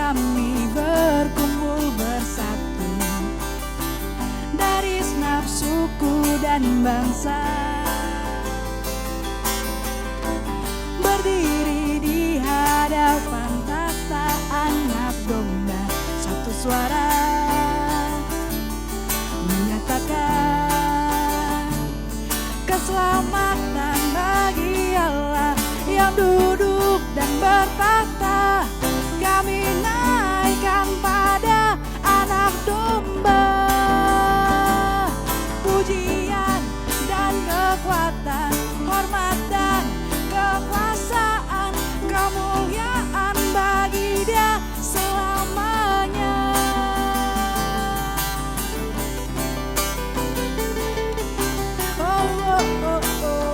kami berkumpul bersatu dari segenap suku dan bangsa, berdiri di hadapan tahta Anak Domba, satu suara menyatakan keselamatan bagi Allah yang duduk dan bertahta. Kami naikkan pada Anak Domba pujian dan kekuatan, hormat dan kekuasaan, kemuliaan bagi Dia selamanya. Oh, oh, oh, oh.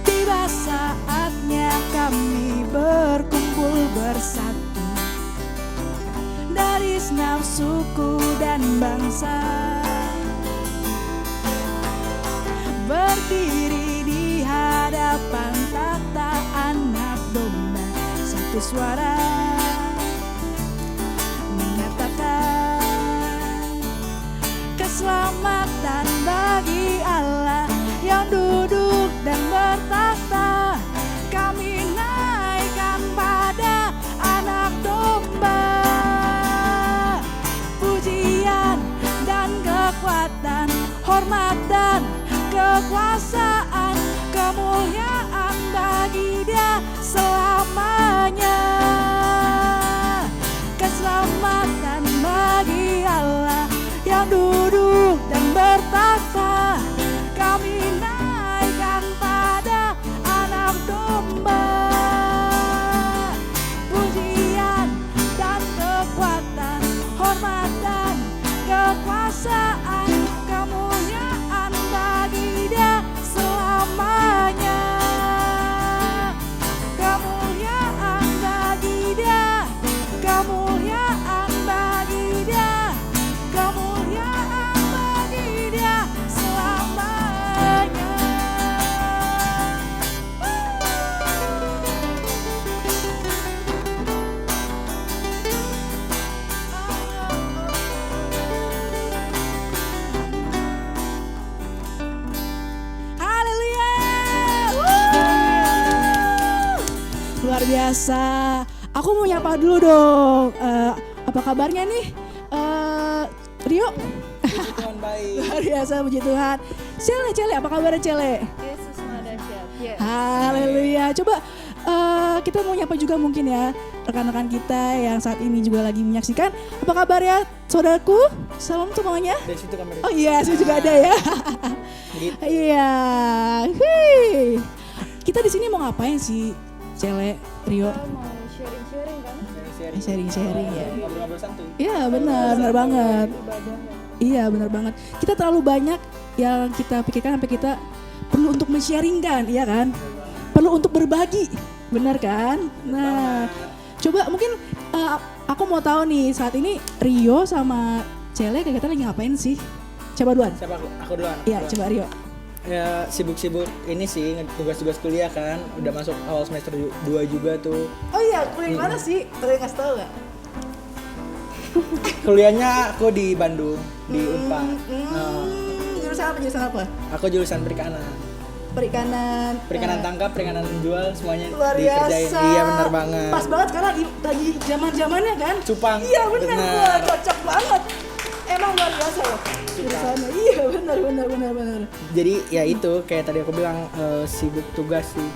Tiba saatnya kami berkumpul bersatu dari segenap suku dan bangsa, berdiri di hadapan tahta Anak Domba, satu suara menyatakan keselamatan bagi Allah yang duduk dan bertahta. Kami naikkan pada Anak Domba pujian dan kekuatan, hormat dan kekuasaan, kemuliaan bagi Dia selamanya. Keselamatan bagi Allah yang duduk dan bertahta. Kami naikkan pada Anak Domba pujian dan kekuatan, hormat dan kekuasaan, kemuliaan bagi Dia selamanya. Kemuliaan bagi Dia, kemuliaan bagi Dia, kemuliaan bagi Dia selamanya. Haleluya. Luar biasa. Aku mau nyapa dulu dong. Apa kabarnya nih? Rio? Tuhan baik. Luar biasa, puji Tuhan. Cele, apa kabarnya Cele? Yesus Maha Dahsyat. Yes. Haleluya. Coba kita mau nyapa juga mungkin ya rekan-rekan kita yang saat ini juga lagi menyaksikan. Apa kabar ya saudaraku? Salam semuanya. Dari situ kamera. Oh iya, saya juga ada ya. Gitu. Iya. Hei. Kita di sini mau ngapain sih, Cele, Rio? Kita mau sharing-sharing kan? Sharing-sharing ya. Ngobrol-ngobrol santuy. Iya, benar banget. Ibadah. Iya, benar banget. Kita terlalu banyak yang kita pikirkan sampai kita perlu untuk men-sharingkan, iya kan? Perlu untuk berbagi, benar kan? Nah, coba mungkin aku mau tahu nih saat ini Rio sama Cele kegiatan lagi ngapain sih? Coba duluan. Siapa aku? Aku duluan. Iya, coba Rio. Ya sibuk-sibuk ini sih tugas-tugas kuliah kan. Udah masuk awal semester 2 juga tuh. Oh iya, kuliah di mana sih? Boleh kasih tahu nggak? Kuliahnya aku di Bandung, di Unpad. Jurusan apa? Aku jurusan perikanan. Perikanan tangkap, perikanan jual, semuanya Luar dikerjain. biasa. Iya benar banget. Pas banget sekarang lagi zaman-zamannya kan? Cupang. Iya benar, Benar. wah cocok banget. Emang luar biasa loh jurusannya. Iya benar. Jadi ya itu kayak tadi aku bilang sibuk tugas sih.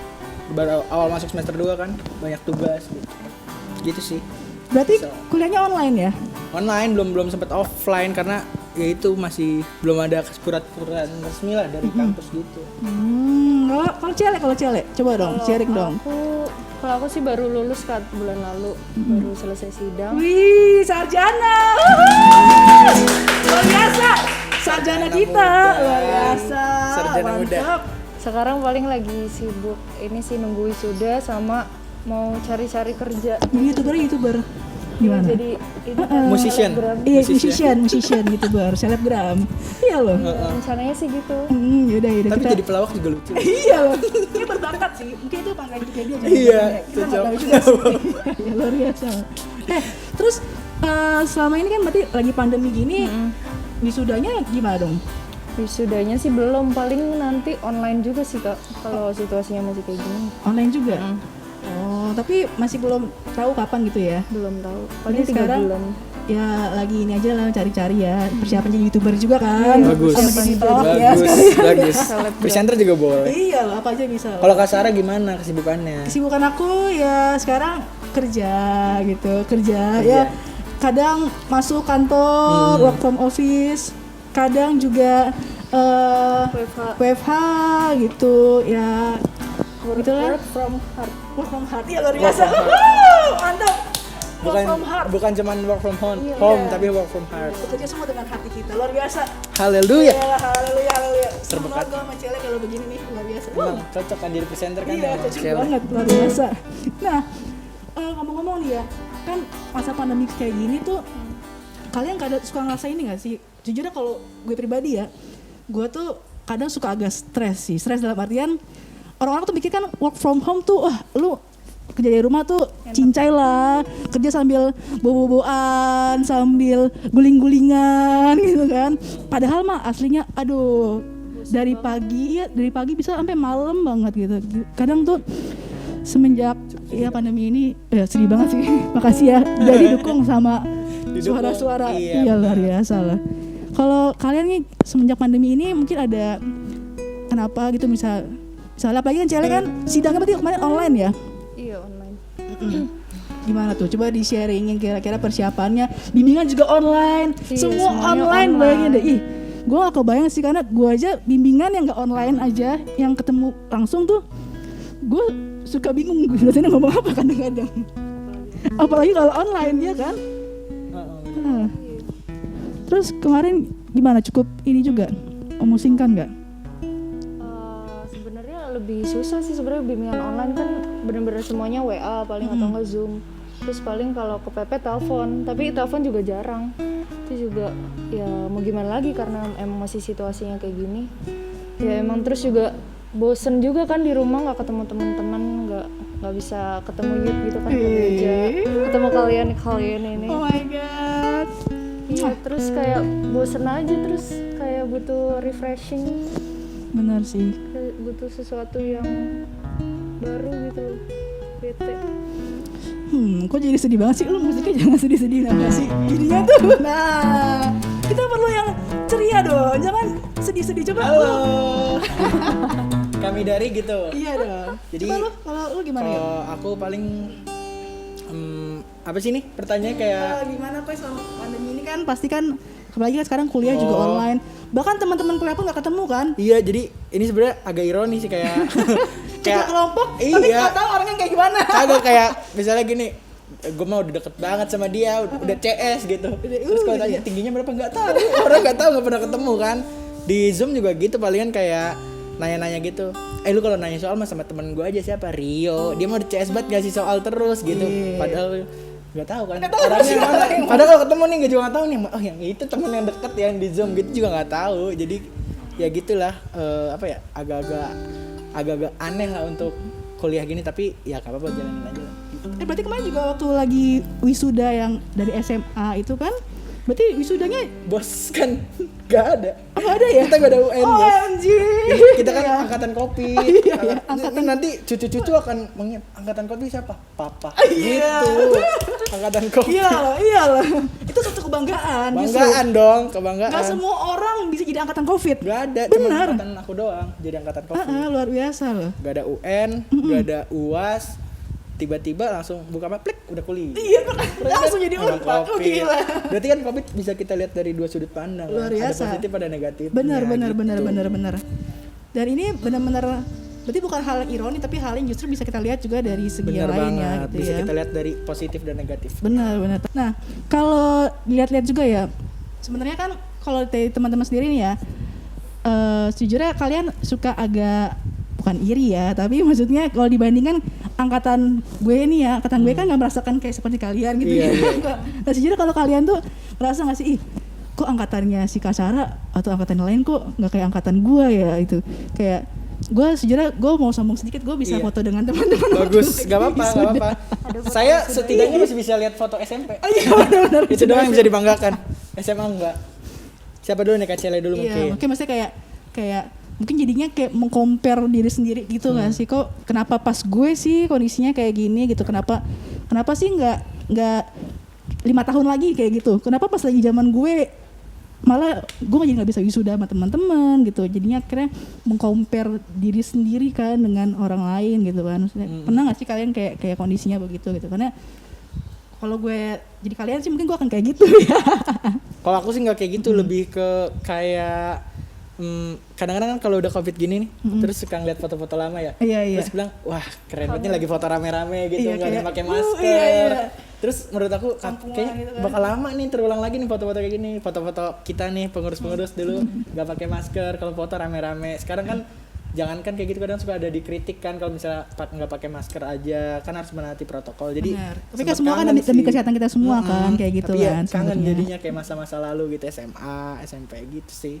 Baru awal masuk semester 2 kan banyak tugas gitu. Gitu sih. Berarti So. kuliahnya online ya? Online belum sempat offline karena ya itu masih belum ada surat-surat resmi lah dari kampus gitu. Kalau Cele, coba dong, sharing dong. Kalau aku sih baru lulus kan bulan lalu, baru selesai sidang. Wih, sarjana. Luar biasa. Sarjana kita, muda. luar biasa. Sarjana muda. Mantap. Sekarang paling lagi sibuk ini sih nunggu wisuda sama mau cari-cari kerja. Jadi YouTuber. Gimana? Jadi ini kan Musician. selebgram. Iya, musician gitu baru selebgram. Iya loh. Rencananya sih gitu. Yaudah Tapi kita. jadi pelawak juga lucu. Iya loh. Ini berbakat sih. Mungkin itu pangkat hidupnya dia. jadi Iya, kita nggak cocok. tahu juga sih. Ya, luar biasa. Terus selama ini kan berarti lagi pandemi gini, wisudanya gimana dong? Wisudanya sih belum, paling nanti online juga sih Kak. Kalau situasinya masih kayak gini. Online juga? Oh, tapi masih belum tahu kapan gitu ya? Belum tahu. Paling Jadi 3 sekarang bulan. ya lagi ini aja lah cari-cari ya persiapan jadi YouTuber juga kan. Bagus. Sama jadi vlog ya. Bagus. Presenter juga boleh. Iya loh, apa aja bisa. Kalau Kak Sarah gimana kesibukannya? Kesibukan aku ya sekarang kerja gitu, kerja ya. Kadang masuk kantor, work from office, kadang juga WFH gitu ya. Itulah. Work from heart. Work from heart, ya luar biasa. Wow, mantap. Work from heart. Bukan cuman work from home, tapi work from heart. Bekerja semua dengan hati kita, luar biasa. Haleluya. Ya, haleluya, haleluya. Terbekat. Semoga sama Cele kalau begini nih, luar biasa. Emang cocok kan jadi presenter kan? Iya, emang. cocok Cewek. banget, luar biasa. Nah, ngomong-ngomong nih ya, kan masa pandemi kayak gini tuh, kalian kadang suka ngerasain ini gak sih? Jujurnya kalau gue pribadi ya, gue tuh kadang suka agak stres sih. Stres dalam artian, orang-orang tuh mikir kan work from home tuh, wah lu kerja dari rumah tuh cincai lah, kerja sambil bobo-boboan, sambil guling-gulingan gitu kan. Padahal mah aslinya aduh dari pagi bisa sampai malam banget gitu. Kadang tuh semenjak ya pandemi ini ya sedih banget sih. Makasih ya udah didukung sama suara-suara. Iya luar biasa lah. Kalau kalian nih semenjak pandemi ini mungkin ada kenapa gitu misalnya apalagi kan Cele kan sidangnya berarti kemarin online ya? Iya, online. Gimana tuh? Coba di-sharingin kira-kira persiapannya. Bimbingan juga online. Iya, Semua semuanya online online. bayangin deh. Ih, gue gak kebayang sih karena gue aja bimbingan yang gak online aja, yang ketemu langsung tuh gue suka bingung biasanya ngomong apa kadang-kadang. Apalagi kalau online ya kan? Nah. Terus kemarin gimana? Cukup ini juga memusingkan gak? Sebenarnya lebih susah sih sebenarnya bimbingan online kan bener-bener semuanya WA paling atau enggak Zoom. Terus paling kalau kepepet telepon, tapi telepon juga jarang. Itu juga ya mau gimana lagi karena emang masih situasinya kayak gini. Ya emang terus juga bosen juga kan di rumah nggak ketemu teman-teman, nggak bisa ketemu youth gitu kan kerja, ketemu kalian ini. Oh my god. Iya, terus kayak bosen aja, terus kayak butuh refreshing. Benar sih. Butuh sesuatu yang baru gitu loh. Bete. Kok jadi sedih banget sih? Lu musiknya jangan sedih-sedih nggak sih? Jadinya tuh. Nah, kita perlu yang ceria dong. Jangan sedih-sedih. Coba Halo. lu. Kami dari gitu. Iya dong. Jadi coba lu, kalau lu gimana ya? Kalau aku paling apa sih nih pertanyaannya kayak Gimana kok selama pandemi ini kan pasti kan apalagi kan sekarang kuliah juga online. Bahkan teman-teman kuliah pun nggak ketemu kan? iya, jadi ini sebenarnya agak ironis sih kayak Cuma kelompok, iya. tapi nggak tahu orangnya kayak gimana. Kagak kayak misalnya gini, gue mah udah deket banget sama dia, udah CS gitu. Terus kalau tanya tingginya berapa nggak tahu, orang nggak tahu, nggak pernah ketemu kan. Di Zoom juga gitu, palingan kayak nanya-nanya gitu. Lu kalau nanya soal mah sama temen gue aja siapa, Rio. Dia mau di CS banget ngasih soal terus gitu. Padahal nggak tahu kan orangnya mana. Padahal kalau ketemu nih gue juga nggak tahu nih. Oh yang itu temen yang deket yang di Zoom gitu juga nggak tahu. Jadi ya gitulah apa ya agak-agak aneh lah untuk kuliah gini, tapi ya gak apa-apa jalanin aja lah. Berarti kemarin juga waktu lagi wisuda yang dari SMA itu kan, berarti wisudanya Bos kan gak ada. apa ada ya? Kita gak ada UN, bos. OMG. Kita kan Iya. angkatan kopi. Iya, Angkatan nanti cucu-cucu akan mengingat angkatan kopi siapa? Papa. Iya. Gitu. Angkatan kopi. Iyalah. Itu suatu kebanggaan. Banggaan dong, kebanggaan. Gak semua orang bisa jadi angkatan COVID. Gak ada, cuma angkatan aku doang jadi angkatan kopi. Luar biasa loh. Gak ada UN, gak ada UAS. Tiba-tiba langsung buka apa, plik, udah kuliah. Iya, langsung jadi Orang unpad. Oh kopi. gila. Berarti kan COVID bisa kita lihat dari dua sudut pandang. Luar kan? biasa. Ada positif, ada negatif. Benar. Gitu. Dan ini benar-benar berarti bukan hal yang ironi tapi hal yang justru bisa kita lihat juga dari segi Benar yang lainnya banget. gitu Bisa ya. kita lihat dari positif dan negatif. Benar. Nah, kalau dilihat-lihat juga ya, sebenarnya kan kalau dari teman-teman sendiri nih ya, sejujurnya kalian suka agak bukan iri ya, tapi maksudnya kalau dibandingkan angkatan gue nih ya, angkatan gue kan nggak merasakan kayak seperti kalian gitu Iya, ya. iya. Nah sejujurnya kalau kalian tuh merasa nggak sih, ih kok angkatannya si Kak Sarah atau angkatan lain kok nggak kayak angkatan gue ya itu. Kayak gue sejujurnya gue mau sombong sedikit, gue bisa Iya. foto dengan teman-teman. Bagus, gak apa-apa, gak apa-apa. Saya setidaknya masih bisa lihat foto SMP. Iya benar-benar. Itu doang yang bisa dibanggakan. SMA enggak. Siapa dulu nih, Kak Cele dulu Iya, mungkin. mungkin maksudnya kayak mungkin jadinya kayak mengcompare diri sendiri gitu nggak sih, kok kenapa pas gue sih kondisinya kayak gini gitu, kenapa sih nggak 5 tahun lagi kayak gitu, kenapa pas lagi zaman gue malah gue jadi nggak bisa wisuda sama teman-teman gitu, jadinya akhirnya mengcompare diri sendiri kan dengan orang lain gitu kan. Maksudnya pernah nggak sih kalian kayak kondisinya begitu gitu? Karena kalau gue jadi kalian sih mungkin gue akan kayak gitu ya. Kalau aku sih nggak kayak gitu, lebih ke kayak kadang-kadang kan kalau udah covid gini nih, terus suka ngeliat foto-foto lama ya, Iya. terus bilang wah keren banget nih lagi foto rame-rame gitu, Iya, nggak ada yang kayak, pakai masker. iya. Terus menurut aku kayaknya gitu kan. bakal lama nih terulang lagi nih foto-foto kayak gini, foto-foto kita nih pengurus-pengurus dulu nggak pakai masker, kalau foto rame-rame. Sekarang kan jangankan kayak gitu, kadang suka ada dikritik kan kalau misalnya nggak pakai masker aja, kan harus menaati protokol. Jadi Benar. Tapi kan sempet semua kan kangen demi sih. kesehatan kita semua kan, kayak gitu Tapi ya kan kangen sebenarnya. jadinya kayak masa-masa lalu gitu, SMA, SMP gitu sih.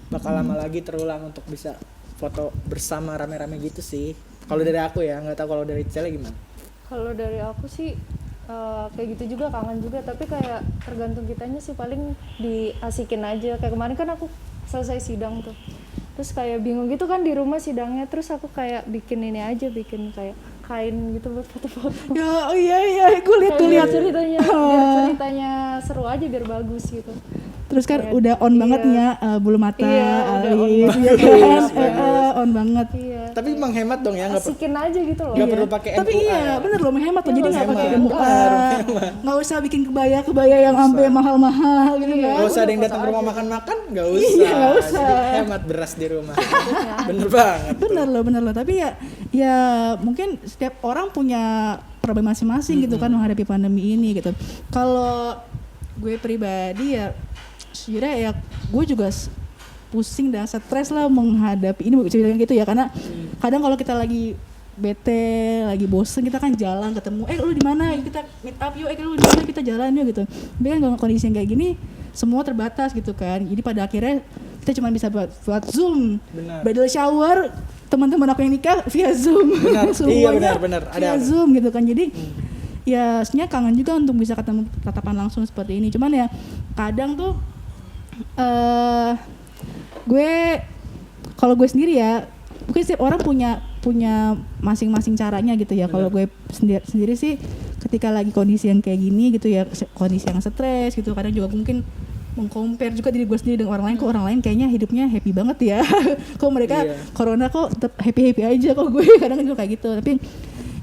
Bakal lama lagi terulang untuk bisa foto bersama rame-rame gitu sih. Kalau dari aku ya, nggak tahu kalau dari Cele gimana. Kalau dari aku sih kayak gitu juga, kangen juga, tapi kayak tergantung kitanya sih, paling diasikin aja. Kayak kemarin kan aku selesai sidang tuh, terus kayak bingung gitu kan di rumah sidangnya, terus aku kayak bikin ini aja, bikin kayak kain gitu buat foto-foto. Ya iya gue lihat Biar ceritanya seru aja, biar bagus gitu. terus kan Kayak- udah on banget nih ya, bulu mata, Iya, udah on alis, banget. ya kan, Bagus. on banget. Iya. Tapi menghemat dong ya, Asikin aja gitu loh. nggak perlu pakai Tapi MUA. iya bener loh, menghemat loh, Iya, jadi nggak pakai menghemat. MUA, nggak usah bikin kebaya yang sampai mahal-mahal gitu kan. Nggak usah ada yang datang ke rumah makan-makan, nggak usah. Iya, nggak usah. Jadi hemat beras di rumah. Bener banget. Bener loh. Tapi ya mungkin setiap orang punya problem masing-masing gitu kan menghadapi pandemi ini gitu. Kalau gue pribadi ya sejujurnya ya gue juga pusing dan stres lah menghadapi ini bisa bilang gitu ya, karena kadang kalau kita lagi bete, lagi bosen, kita kan jalan ketemu, lu di mana, kita meet up yuk, lu di mana, kita jalan yuk gitu. Tapi kan kalau kondisi yang kayak gini semua terbatas gitu kan, jadi pada akhirnya kita cuma bisa buat Zoom, Benar. bridal shower, teman-teman aku yang nikah via Zoom. Benar. Semuanya Iya, benar. via Ada. Zoom gitu kan, jadi ya sebenarnya kangen juga untuk bisa ketemu tatapan langsung seperti ini. Cuman ya kadang tuh kalau gue sendiri ya, mungkin setiap orang punya masing-masing caranya gitu ya. Kalau gue sendiri sih ketika lagi kondisi yang kayak gini gitu ya, kondisi yang stres gitu, kadang juga mungkin mengcompare juga diri gue sendiri dengan orang lain. Kok orang lain kayaknya hidupnya happy banget ya, kok mereka Iya. corona kok tetap happy aja, kok gue kadang juga kayak gitu. Tapi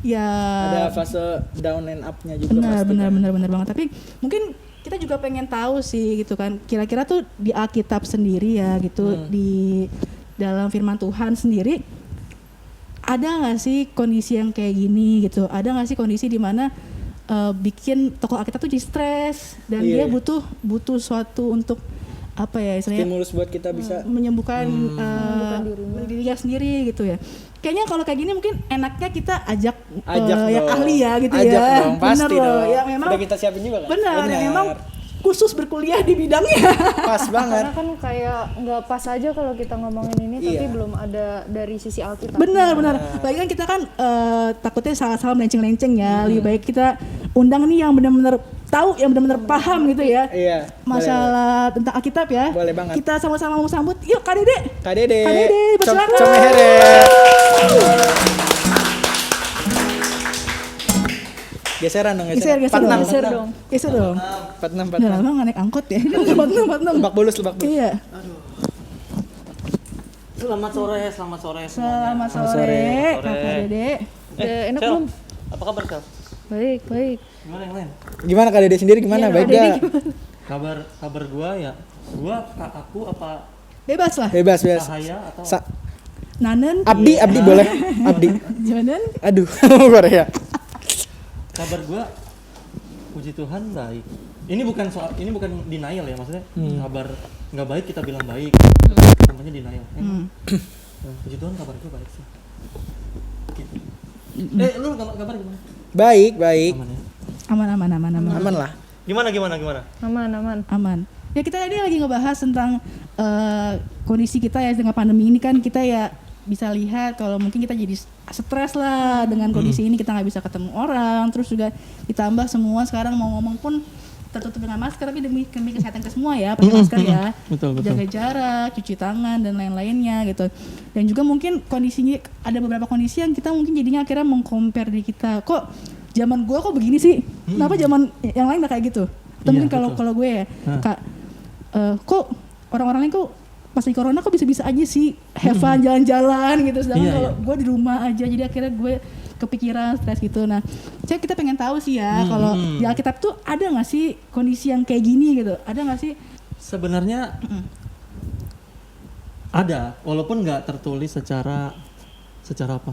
ya Ada fase down and up-nya juga pasti. benar banget. Tapi mungkin kita juga pengen tahu sih gitu kan, kira-kira tuh di Alkitab sendiri ya gitu, di dalam firman Tuhan sendiri ada nggak sih kondisi yang kayak gini gitu, ada nggak sih kondisi di mana bikin tokoh Alkitab tuh di stres dan dia Iya. butuh suatu untuk apa ya istilahnya, Stimulus buat kita bisa menyembuhkan dirinya. dirinya sendiri gitu ya. Kayaknya kalau kayak gini mungkin enaknya kita ajak yang dong. ahli ya gitu Ajak ya. dong, pasti Bener loh, dong. ya memang Udah kita siapin juga kan? benar, yang memang khusus berkuliah di bidangnya. Pas banget. Karena kan kayak nggak pas aja kalau kita ngomongin ini, tapi Iya. belum ada dari sisi Alkitab. Benar. Lagi kan kita kan takutnya salah-salah melenceng-lenceng ya. Lebih baik kita undang nih yang benar-benar tahu, yang benar-benar paham gitu ya. Iya. Masalah tentang Alkitab ya. Boleh banget. Kita sama-sama mau sambut. Yuk Kak Dede. Kak Dede. Kak Dede, persilakan. Comehere. Geseran dong, Geser dong. Geser dong. 46. Udah lama nggak naik angkot ya. 46. Lebak bulus. Iya. Selamat sore semuanya. Selamat sore, Kak Dede. Udah enak Sel, belum? apa kabar Sel? Baik. Gimana yang lain? Gimana Kak Dede sendiri gimana? Iya, Baik Kak Dede gak? Kabar gua ya. Gua aku apa Bebas lah. Bebas. Cahaya atau Nanen. Abdi boleh? Abdi. Janan. Aduh, Korea. kabar gua puji Tuhan baik. Ini bukan denial ya, maksudnya kabar nggak baik kita bilang baik. Namanya denial. Puji Tuhan kabar gua baik sih. Gitu. Lu kabar gimana? Baik. Aman ya? Aman lah. Gimana? Aman. Aman. Ya kita tadi lagi ngebahas tentang kondisi kita ya dengan pandemi ini kan kita ya bisa lihat kalau mungkin kita jadi stres lah dengan kondisi ini, kita nggak bisa ketemu orang, terus juga ditambah semua sekarang mau ngomong pun tertutup dengan masker, tapi demi kesehatan kita semua ya, pakai masker ya, Betul. jaga jarak, cuci tangan dan lain-lainnya gitu. Dan juga mungkin kondisinya ada beberapa kondisi yang kita mungkin jadinya akhirnya meng-compare diri kita, kok zaman gua kok begini sih, kenapa zaman yang lain nggak kayak gitu? Atau Iya, mungkin kalau gue ya, kak, kok orang-orang lain kok pas di corona kok bisa-bisa aja sih have fun jalan-jalan gitu, sedangkan Iya, kalau gue di rumah aja, jadi akhirnya gue kepikiran stres gitu. Nah, kita pengen tahu sih ya kalau di Alkitab tuh ada nggak sih kondisi yang kayak gini gitu, ada nggak sih? Sebenarnya ada, walaupun nggak tertulis secara apa?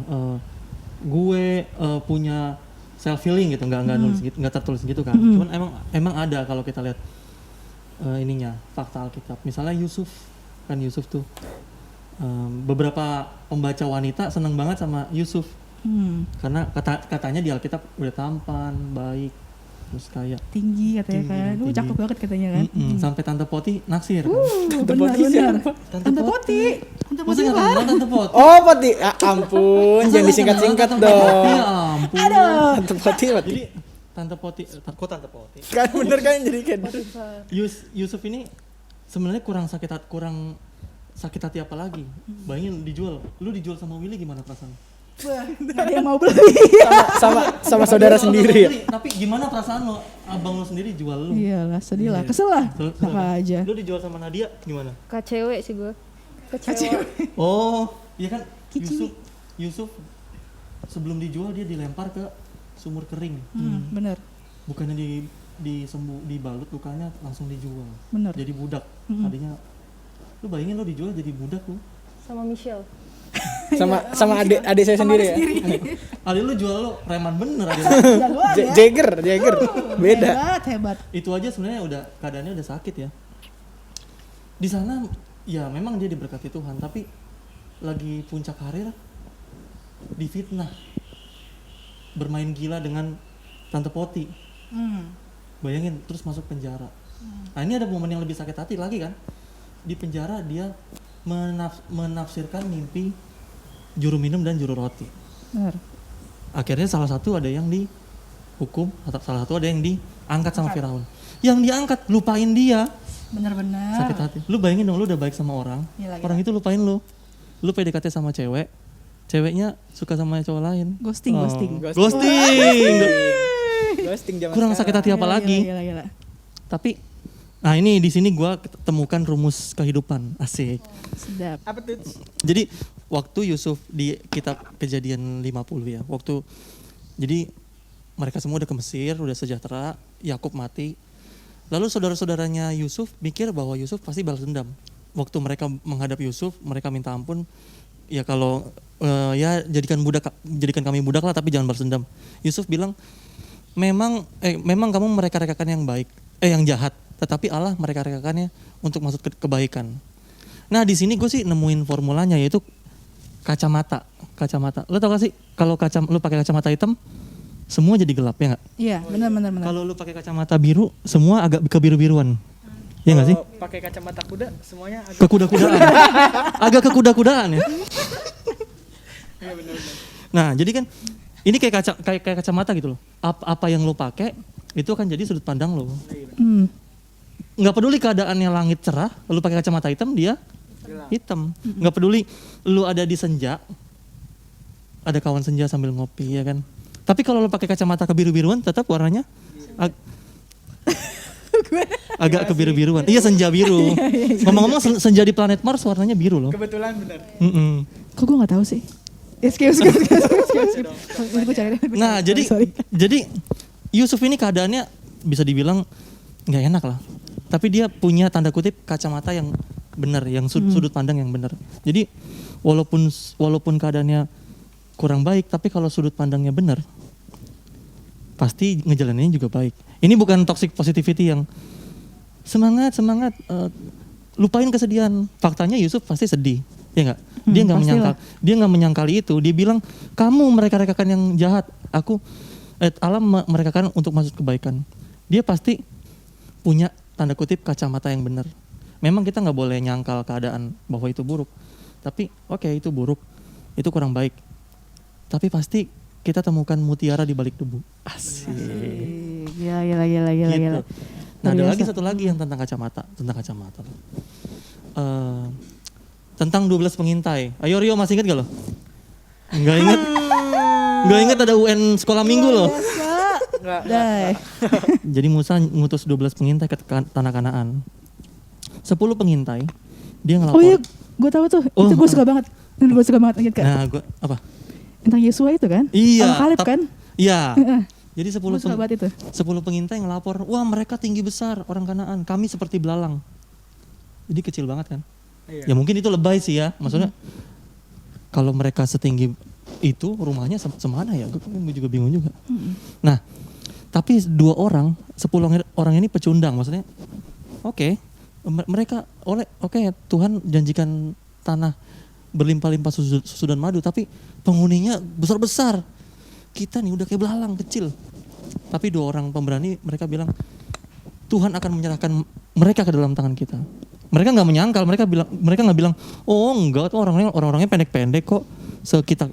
Gue punya self healing gitu, nggak nulis gitu, nggak tertulis gitu kan. Cuman emang ada kalau kita lihat ininya fakta Alkitab. Misalnya Yusuf tuh beberapa pembaca wanita seneng banget sama Yusuf karena katanya di Alkitab udah tampan, baik, terus kayak Tinggi katanya kan, tinggi. cakep banget katanya kan. sampai Tante Poti naksir. Benar. Tante Poti Masa nggak kenal Tante Poti? Oh, Poti. Ampun, jangan disingkat-singkat dong. Ya ampun. Tante Poti. Jadi Tante Poti, kok Tante Poti? Kan bener kan jadi kan. Yusuf ini sebenarnya kurang sakit hati apa lagi? Bayangin dijual. Lu dijual sama Willy gimana perasaan? Wah, nggak ada yang mau beli. Sama saudara sendiri ya. Tapi gimana perasaan lo? Abang lo sendiri jual lu. Iyalah, sedih lah, kesel lah. Kesel. Sama aja. Lu dijual sama Nadia gimana? Kak cewek sih gue. Kecewa. Oh, iya kan Kicimi. Yusuf sebelum dijual dia dilempar ke sumur kering. Bener. Bukannya dibalut lukanya, langsung dijual. Bener. Jadi budak. Tadinya lu bayangin lu dijual jadi budak lu. Sama Michelle. Sama adik saya sendiri ya. Adik lu jual lu preman bener adik lu. Jagoan ya. Jagger. Beda. Hebat. Itu aja sebenarnya keadaannya udah sakit ya. Di sana ya memang dia diberkati Tuhan, tapi lagi puncak karir difitnah. Bermain gila dengan Tante Poti. Bayangin terus masuk penjara. Nah, ini ada momen yang lebih sakit hati lagi kan. Di penjara dia menafsirkan mimpi juru minum dan juru roti. Bener. Akhirnya salah satu ada yang dihukum, salah satu ada yang diangkat sama Firaun. Yang diangkat lupain dia. Bener-bener. Sakit hati. Lu bayangin dong, lu udah baik sama orang. Gila. Orang itu lupain lu. Lu PDKT sama cewek. Ceweknya suka sama cowok lain. Ghosting. Ghosting. Ghosting zaman Kurang sakit hati apa lagi? Gila. Tapi nah ini di sini gua temukan rumus kehidupan. Asik. Sedap. Apa tuh? Jadi waktu Yusuf di kitab Kejadian 50 ya. Jadi mereka semua udah ke Mesir, udah sejahtera, Yakub mati. Lalu saudara-saudaranya Yusuf mikir bahwa Yusuf pasti balas dendam. Waktu mereka menghadap Yusuf, mereka minta ampun. Ya kalau ya jadikan kami budak lah, tapi jangan balas dendam. Yusuf bilang, memang kamu mereka-rekakan yang baik, yang jahat, tetapi Allah mereka-rekakannya untuk masuk ke kebaikan. Nah di sini gue sih nemuin formulanya, yaitu kacamata. Lo tau gak sih kalau lu pakai kacamata hitam, semua jadi gelap ya nggak? Iya, benar. Kalau lu pakai kacamata biru, semua agak kebiru-biruan. Iya nggak sih? Pakai kacamata kuda semuanya agak Kekuda-kudaan. Agak kekuda-kudaan ya. Iya benar. Nah, jadi kan ini kayak kacamata gitu loh. Apa yang lo pakai itu akan jadi sudut pandang lo. Nggak peduli keadaannya langit cerah, lo pakai kacamata hitam, dia hitam. Nggak peduli lo ada di senja, ada kawan senja sambil ngopi ya kan. Tapi kalau lo pakai kacamata kebiru-biruan, tetap warnanya agak kebiru-biruan. Iya, senja biru. Ngomong-ngomong senja di planet Mars warnanya biru loh. Kebetulan benar. Kok gue nggak tahu sih? Excuse. Nah, jadi Yusuf ini keadaannya bisa dibilang nggak enak lah. Tapi dia punya tanda kutip kacamata yang benar, yang sudut pandang yang benar. Jadi walaupun keadaannya kurang baik, tapi kalau sudut pandangnya benar, pasti ngejalaninnya juga baik. Ini bukan toxic positivity yang semangat, lupain kesedihan. Faktanya Yusuf pasti sedih. Ya nggak? Dia nggak pastilah. menyangkal, dia nggak menyangkali itu. Dia bilang kamu mereka-rekakan yang jahat. Allah merekakan untuk masuk kebaikan. Dia pasti punya tanda kutip kacamata yang benar. Memang kita nggak boleh nyangkal keadaan bahwa itu buruk. Tapi oke, itu buruk, itu kurang baik. Tapi pasti kita temukan mutiara di balik debu. Asik. Gila. Gitu. Nah, ada Luar lagi biasa. satu lagi yang tentang kacamata. Tentang 12 pengintai. Ayo Rio, masih inget gak lo? Nggak inget? Nggak inget ada UN sekolah minggu loh. Dai. Jadi Musa ngutus 12 pengintai ke tanah Kanaan. 10 pengintai dia ngelapor. Oh iya, gue tahu tuh. Oh, Itu gue suka banget. Gue suka banget ingat Kak. Nah, gua apa? Tentang Yesua itu kan? Iya. Sama Kaleb kan? Iya. Jadi 10 Gue suka banget itu. 10 pengintai ngelapor, wah mereka tinggi besar orang Kanaan, kami seperti belalang. Jadi kecil banget kan? Iya. Ya mungkin itu lebay sih ya, maksudnya kalau mereka setinggi itu rumahnya semana ya? Gue juga bingung juga. Nah, tapi 2 orang, 10 orang ini pecundang, maksudnya oke, mereka Tuhan janjikan tanah berlimpah-limpah susu dan madu, tapi penghuninya besar-besar. Kita nih udah kayak belalang kecil. Tapi 2 orang pemberani mereka bilang Tuhan akan menyerahkan mereka ke dalam tangan kita. Mereka nggak menyangkal, mereka nggak bilang, oh enggak tuh orang-orangnya pendek-pendek kok,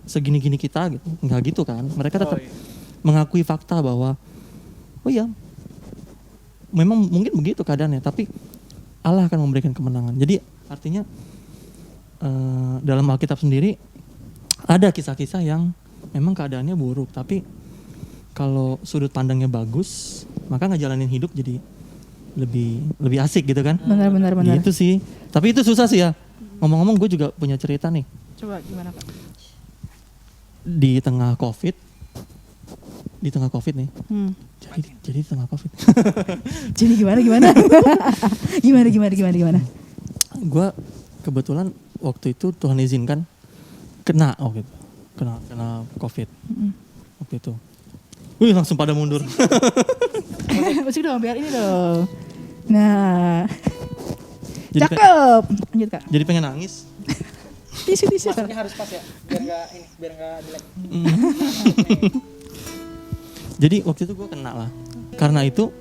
segini-gini kita gitu, nggak gitu kan? Mereka tetap mengakui fakta bahwa, oh iya, memang mungkin begitu keadaannya, tapi Allah akan memberikan kemenangan. Jadi artinya dalam Alkitab sendiri ada kisah-kisah yang memang keadaannya buruk, tapi kalau sudut pandangnya bagus, maka ngejalanin hidup jadi lebih asik gitu kan? Benar. Gitu sih. Tapi itu susah sih ya. Ngomong-ngomong gue juga punya cerita nih. Coba gimana Kak? Di tengah COVID nih. Jadi di tengah COVID. Jadi gimana? Gimana? Gue kebetulan waktu itu Tuhan izinkan kena COVID. Waktu itu. Wih, langsung pada mundur. Musik dong, biar ini dong. Nah, Jadi cakep. Lanjut Kak. Jadi pengen nangis. Tisu. Masuknya harus pas ya, biar nggak jelek. Jadi waktu itu gue kena lah. Karena itu,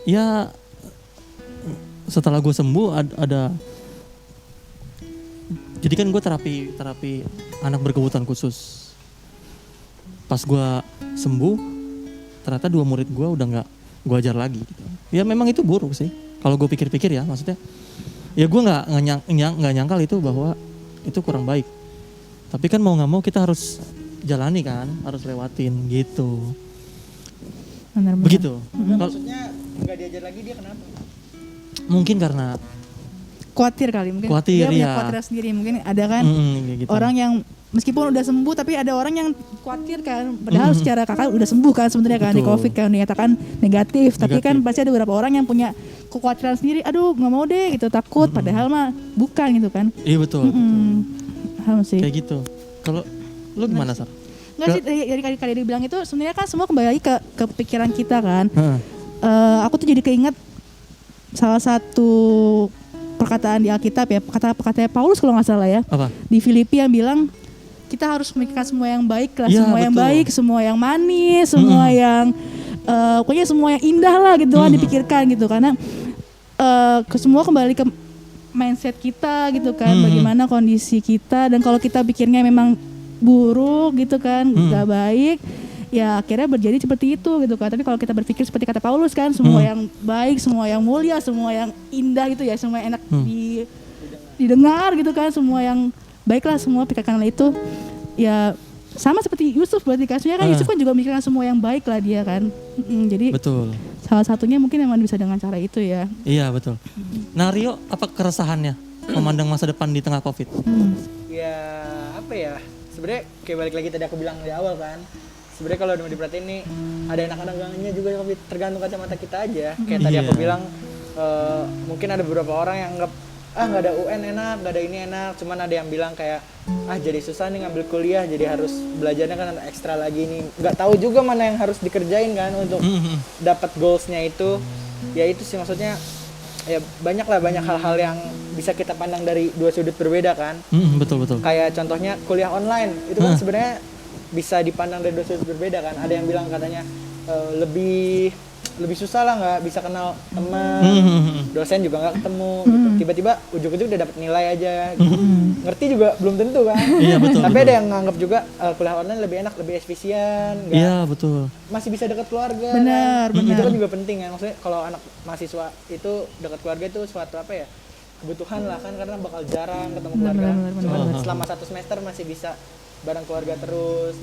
ya setelah gue sembuh ada. Jadi kan gue terapi anak berkebutuhan khusus. Pas gue sembuh, ternyata 2 murid gue udah nggak gue ajar lagi. Gitu. Ya memang itu buruk sih. Kalau gue pikir-pikir ya, maksudnya, ya gue nggak nyangkal itu bahwa itu kurang baik. Tapi kan mau nggak mau kita harus jalani kan, harus lewatin gitu. Benar. Begitu. Maksudnya nggak diajar lagi dia kenapa? Mungkin karena Khawatir kali mungkin. Khawatir, Dia punya ya. kekhawatiran sendiri. Mungkin ada kan kayak gitu. orang yang meskipun udah sembuh tapi ada orang yang khawatir kan. Padahal secara kakak udah sembuh kan sebenarnya kan di Betul. COVID kan dinyatakan negatif. Tapi kan Negatif. pasti ada beberapa orang yang punya kekhawatiran sendiri. Aduh nggak mau deh gitu takut. Padahal mah bukan gitu kan. Iya betul. Paham sih. Kayak gitu. Kalau lu gimana, Sar? Nggak sih dari kali dibilang itu sebenarnya kan semua kembali lagi ke pikiran kita kan. Heeh. Aku tuh jadi keinget salah satu perkataan di Alkitab ya, kata Paulus kalau nggak salah ya, Apa? di Filipi yang bilang kita harus memikirkan semua yang baik lah, Ya, semua yang betul. baik, semua yang manis, semua yang pokoknya semua yang indah lah gitu kan dipikirkan gitu, karena semua kembali ke mindset kita gitu kan, bagaimana kondisi kita, dan kalau kita pikirnya memang buruk gitu kan, nggak baik, ya akhirnya berjadi seperti itu gitu kan. Tapi kalau kita berpikir seperti kata Paulus kan, semua yang baik, semua yang mulia, semua yang indah gitu ya, semua yang enak didengar gitu kan, semua yang baiklah, semua pikirkanlah itu. Ya sama seperti Yusuf berarti kasusnya kan, Yusuf kan juga memikirkan semua yang baik lah dia kan. Jadi Betul. salah satunya mungkin memang bisa dengan cara itu ya. Iya, betul. Nah, Rio, apa keresahannya memandang masa depan di tengah COVID? Ya apa ya? Sebenarnya kayak balik lagi tadi aku bilang di awal kan. Sebenarnya kalau mau diperhatiin nih ada enak-enaknya juga, tapi tergantung kacamata kita aja. Kayak tadi aku bilang mungkin ada beberapa orang yang anggap nggak ada UN enak, nggak ada ini enak. Cuman ada yang bilang kayak jadi susah nih ngambil kuliah, jadi harus belajarnya kan ekstra lagi nih. Nggak tahu juga mana yang harus dikerjain kan untuk dapat goalsnya itu. Ya itu sih maksudnya, ya banyak hal-hal yang bisa kita pandang dari dua sudut berbeda kan. Betul. Kayak contohnya kuliah online itu kan sebenarnya bisa dipandang dari dua sudut berbeda kan. Ada yang bilang katanya lebih susah lah, nggak bisa kenal teman, dosen juga nggak ketemu gitu. Tiba-tiba ujuk-ujuk udah dapat nilai aja gitu. Ngerti juga belum tentu kan. Iya, betul. Tapi ada yang nganggap juga kuliah online lebih enak, lebih efisien, Iya, betul. masih bisa dekat keluarga. Benar, kan. Itu benar. kan juga penting kan. Maksudnya kalau anak mahasiswa itu dekat keluarga itu suatu apa ya? Kebutuhan lah kan, karena bakal jarang ketemu keluarga. Cuman selama 1 semester masih bisa bareng keluarga terus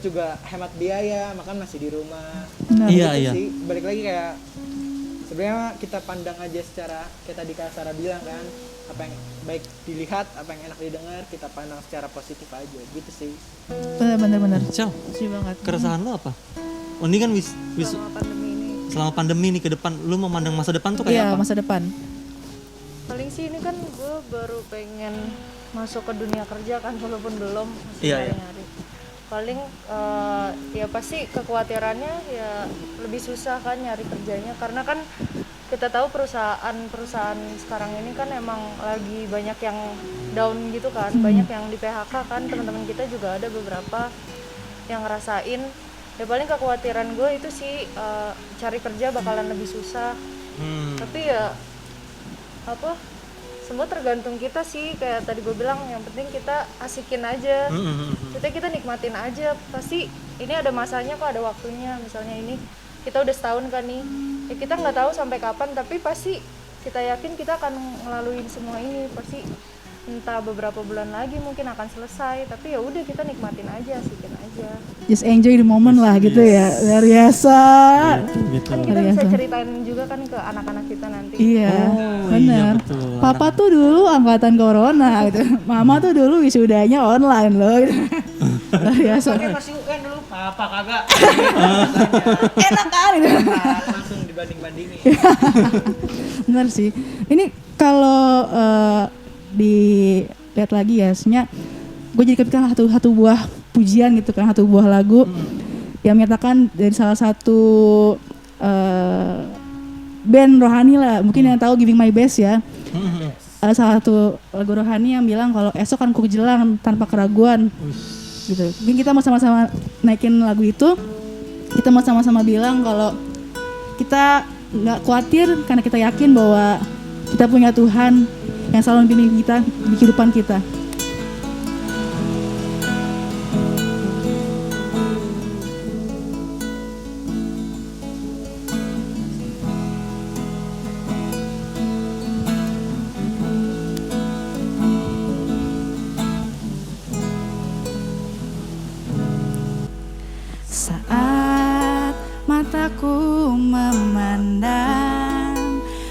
juga hemat biaya, makan masih di rumah. Benar. Iya, Gitu iya. sih. Balik lagi kayak sebenarnya kita pandang aja secara kayak tadi Kak Sarah bilang kan, apa yang baik dilihat, apa yang enak didengar, kita pandang secara positif aja gitu sih. Benar. Ciao. Setuju banget. Keresahan lo apa? Oh, ini kan Selama pandemi ini. selama pandemi nih ke depan, lu memandang masa depan tuh Iya, kayak apa? masa depan. Paling sih ini kan gue baru pengen masuk ke dunia kerja kan, walaupun belum, masih Iya, iya. nyari-nyari. Paling ya pasti kekhawatirannya ya lebih susah kan nyari kerjanya, karena kan kita tahu perusahaan sekarang ini kan emang lagi banyak yang down gitu kan, banyak yang di PHK kan. Teman-teman kita juga ada beberapa yang ngerasain. Ya paling kekhawatiran gue itu sih cari kerja bakalan lebih susah. Tapi ya apa, semua tergantung kita sih. Kayak tadi gue bilang, yang penting kita asikin aja, kita nikmatin aja. Pasti ini ada masanya kok, ada waktunya. Misalnya ini kita udah setahun kan nih, ya kita nggak tahu sampai kapan, tapi pasti kita yakin kita akan ngelaluin semua ini. Pasti entah beberapa bulan lagi mungkin akan selesai, tapi ya udah kita nikmatin aja, asikin aja. Just enjoy the moment lah gitu ya. Luar biasa. Gitu. Kan kita Luar bisa biasa. ceritain juga kan ke anak-anak kita nanti. Iya, Oh, benar. iya, betul. Papa tuh dulu angkatan corona gitu. Mama tuh dulu wisudanya online loh. Gitu. Luar biasa. Pakai masih UN dulu, apa kagak? Enak kan gitu. Langsung dibanding-bandingin. Benar sih. Ini kalau dilihat lagi ya, sebenarnya gue jadi kepikiran satu buah pujian gitu kan, satu buah lagu yang menyatakan dari salah satu band rohani lah, mungkin yang tahu Giving My Best ya. Ada salah satu lagu rohani yang bilang kalau esok kan ku jelang tanpa keraguan. Gitu. Mungkin kita mau sama-sama naikin lagu itu. Kita mau sama-sama bilang kalau kita nggak khawatir karena kita yakin bahwa kita punya Tuhan yang selalu membimbing kita di kehidupan kita. Saat mataku memandang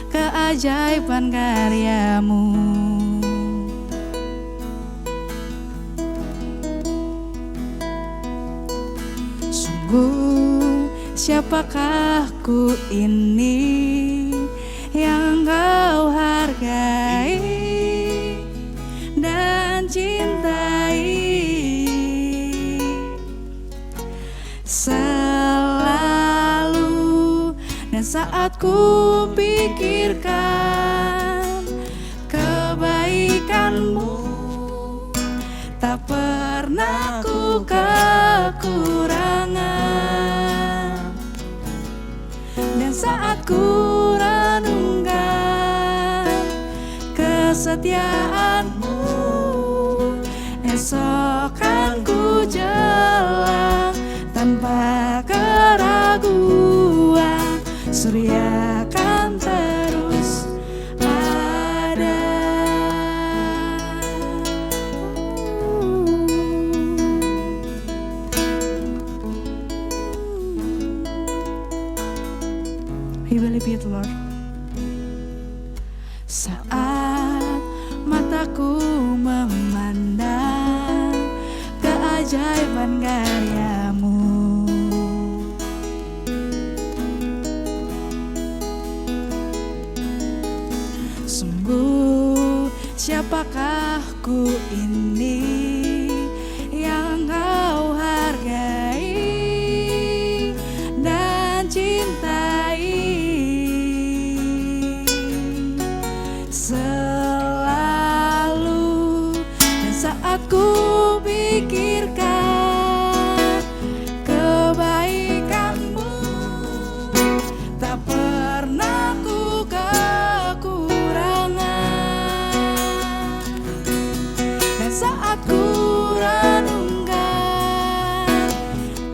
keajaiban karyamu, sungguh siapakah ku ini yang Engkau hargai dan cintai. Selalu dan saat ku pikirkan kebaikan-Mu, tak pernah ku kekurangan. Dan saat ku renungkan kesetiaan-Mu, esok kan ku jelang tanpa keraguan, surya kan terus ada. We believe it, Lord. Saat mataku memandang keajaiban karya-Mu, sungguh siapakah ku ini yang Engkau hargai dan cintai. Selalu saat ku pikirkan kebaikanmu, tak pernah ku kekurangan. Dan saat ku renungkan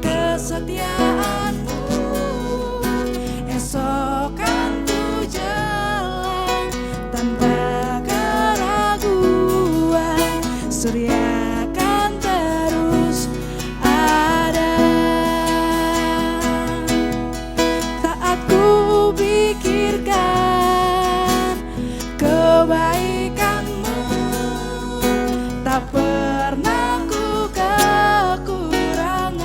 kesetiaanmu, esok kan ku jalan tanpa keraguan, surya kan terus ada. Saat ku pikirkan kebaikanmu, tak pernah ku kekurangan.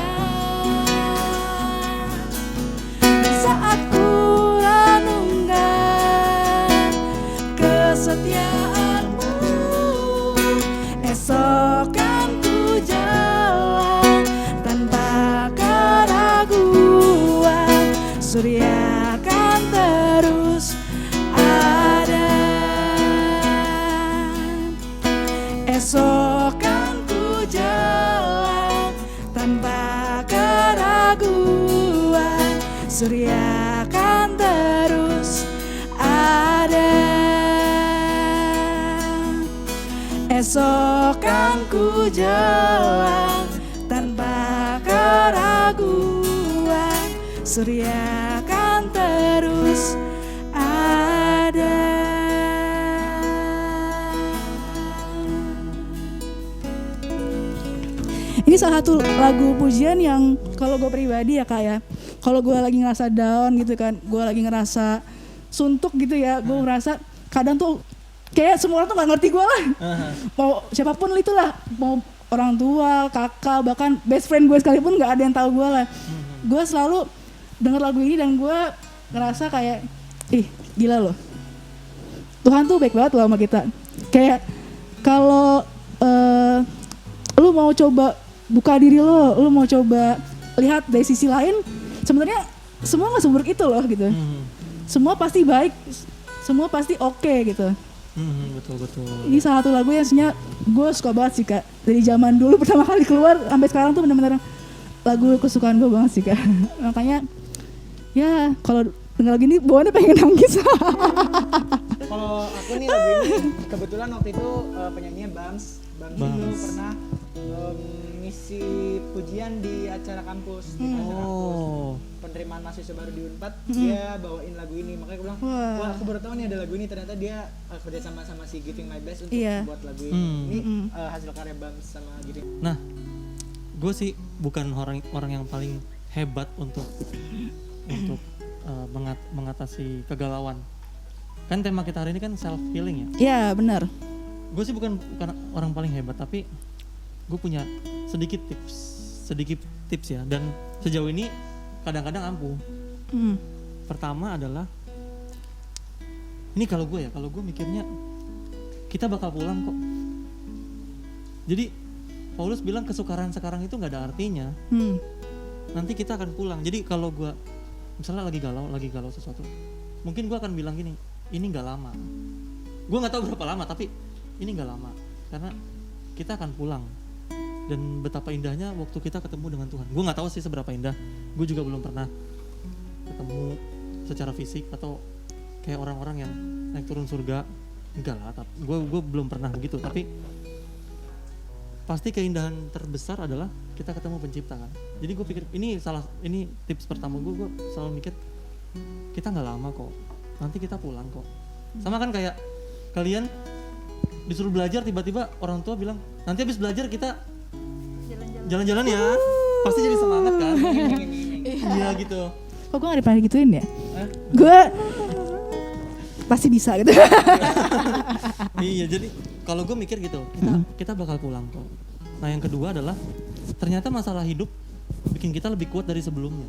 Dan saat ku renungkan kesetiaanmu, esok kan ku jalan tanpa keraguan, surya kan terus ada. Esok kan ku jalan tanpa keraguan, surya kan terus ada. Esok kan ku jalan tanpa keraguan, surya kan terus ada. Ini salah satu lagu pujian yang kalau gue pribadi ya Kak ya, kalau gue lagi ngerasa down gitu kan, gue lagi ngerasa suntuk gitu ya, gue ngerasa kadang tuh kayak semua orang tuh gak ngerti gue lah. Mau siapapun itulah, mau orang tua, kakak, bahkan best friend gue sekalipun gak ada yang tahu gue lah. Gue selalu denger lagu ini dan gue ngerasa kayak, ih gila loh, Tuhan tuh baik banget loh sama kita. Kayak kalau lu mau coba buka diri lo, lu mau coba lihat dari sisi lain, sebenarnya semua gak seburuk itu loh gitu. Semua pasti baik, semua pasti oke gitu. Betul. Ini salah satu lagu yang sebenarnya gue suka banget sih Kak. Dari zaman dulu pertama kali keluar sampai sekarang tuh benar-benar lagu kesukaan gue banget sih Kak. Makanya ya kalau dengar lagu ini bawaannya pengen nangis. Kalau aku nih lagu ini kebetulan waktu itu penyanyinya Bams dulu pernah ngisi pujian di acara kampus, di acara kampus penerimaan mahasiswa baru di Unpad. Dia bawain lagu ini, makanya aku bilang wah aku baru tahu nih ada lagu ini, ternyata dia kerja sama si Giving My Best untuk buat lagu ini. Ini hasil karya Bams sama Giving. Nah, gue sih bukan orang yang paling hebat untuk mengatasi kegalauan. Kan tema kita hari ini kan self healing ya. Iya benar. Gue sih bukan orang paling hebat, tapi gue punya sedikit tips ya, dan sejauh ini kadang-kadang ampuh. Pertama adalah ini kalau gue mikirnya kita bakal pulang kok. Jadi Paulus bilang kesukaran sekarang itu nggak ada artinya. Nanti kita akan pulang. Jadi kalau gue misalnya lagi galau sesuatu, mungkin gue akan bilang gini, ini nggak lama. Gue nggak tahu berapa lama, tapi ini nggak lama karena kita akan pulang. Dan betapa indahnya waktu kita ketemu dengan Tuhan. Gue nggak tahu sih seberapa indah. Gue juga belum pernah ketemu secara fisik atau kayak orang-orang yang naik turun surga. Enggak lah. Gue belum pernah begitu. Tapi pasti keindahan terbesar adalah kita ketemu Pencipta kan. Jadi gue pikir ini tips pertama gue selalu mikir kita nggak lama kok. Nanti kita pulang kok. Sama kan kayak kalian disuruh belajar, tiba-tiba orang tua bilang nanti habis belajar kita jalan-jalan ya, pasti jadi semangat kan. Iya gitu. Kok gue gak pernah gituin ya? Gue pasti bisa gitu. Iya, jadi kalau gue mikir gitu, kita bakal pulang kok. Nah yang kedua adalah ternyata masalah hidup bikin kita lebih kuat dari sebelumnya.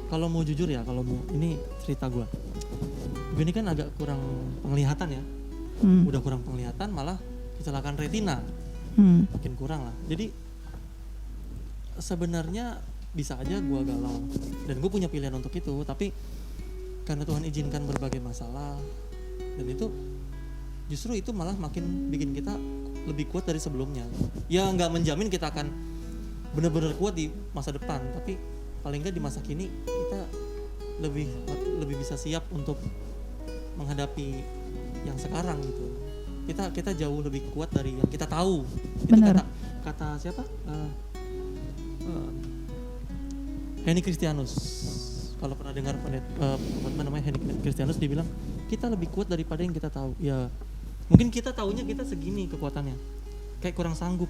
Kalau mau jujur ya, ini cerita gue ini kan agak kurang penglihatan ya. Udah kurang penglihatan, malah kecelakaan retina. Makin kurang lah. Jadi sebenarnya bisa aja gue galau dan gue punya pilihan untuk itu, tapi karena Tuhan izinkan berbagai masalah, dan itu justru itu malah makin bikin kita lebih kuat dari sebelumnya. Ya nggak menjamin kita akan benar-benar kuat di masa depan, tapi paling nggak di masa kini kita lebih bisa siap untuk menghadapi yang sekarang gitu. Kita jauh lebih kuat dari yang kita tahu. Itu Benar. kata siapa? Henny Christianus. Kalau pernah dengar apa namanya Henny Christianus, dia bilang kita lebih kuat daripada yang kita tahu. Ya mungkin kita taunya kita segini kekuatannya, kayak kurang sanggup.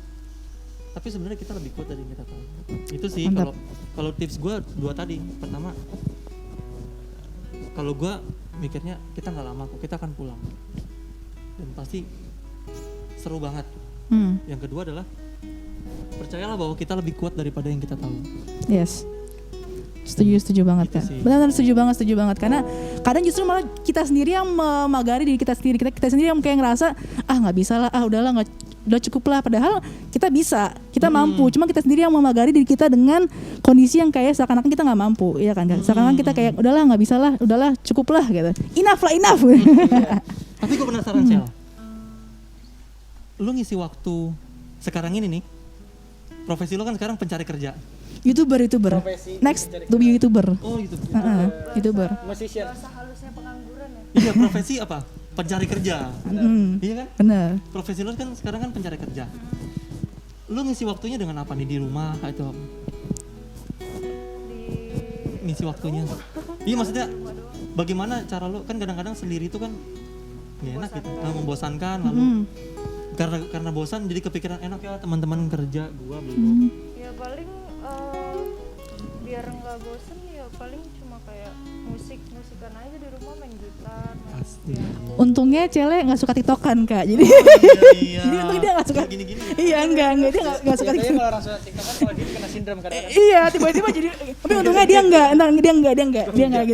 Tapi sebenarnya kita lebih kuat dari yang kita tahu. Itu sih Mantap. kalau tips gue 2 tadi. Pertama, kalau gue mikirnya kita nggak lama kok, kita akan pulang dan pasti seru banget. Yang kedua adalah percayalah bahwa kita lebih kuat daripada yang kita tahu. Yes. Setuju banget Gitu kan. sih. Benar setuju banget karena kadang justru malah kita sendiri yang memagari diri kita sendiri. Kita sendiri yang kayak ngerasa nggak bisa lah, udahlah udah cukup lah, padahal kita bisa, kita mampu, cuma kita sendiri yang memagari diri kita dengan kondisi yang kayak seakan-akan kita nggak mampu, ya kan? Seakan-akan kita kayak udahlah nggak bisa lah, udahlah cukup lah gitu, enough. Tapi gue penasaran Cel, lu ngisi waktu sekarang ini nih, profesi lu kan sekarang pencari kerja. YouTuber Profesi next mencari to be YouTuber. Oh gitu. YouTuber. musician. Bahasa halusnya pengangguran ya. Iya, profesi apa? Pencari kerja. Iya kan? Bener. Profesi lu kan sekarang kan pencari kerja. Lu ngisi waktunya dengan apa nih, di rumah atau ngisi waktunya? Iya, maksudnya bagaimana cara lu, kan kadang-kadang sendiri itu kan gak enak gitu, membosankan, lalu karena bosan jadi kepikiran enak ya teman-teman kerja, gua belum. Ya paling biar nggak bosen ya paling cuma kayak musikan aja di rumah, main gitar, main Pasti. piano. Untungnya Cele nggak suka tiktokan Kak, jadi Iya. jadi untung dia nggak suka. Gini-gini. Iya enggak dia nggak suka Biasanya tiktok. kalau orang suka TikTok kan kalau gini kena sindrom kadang-kadang. Iya tiba-tiba jadi, tapi untungnya dia enggak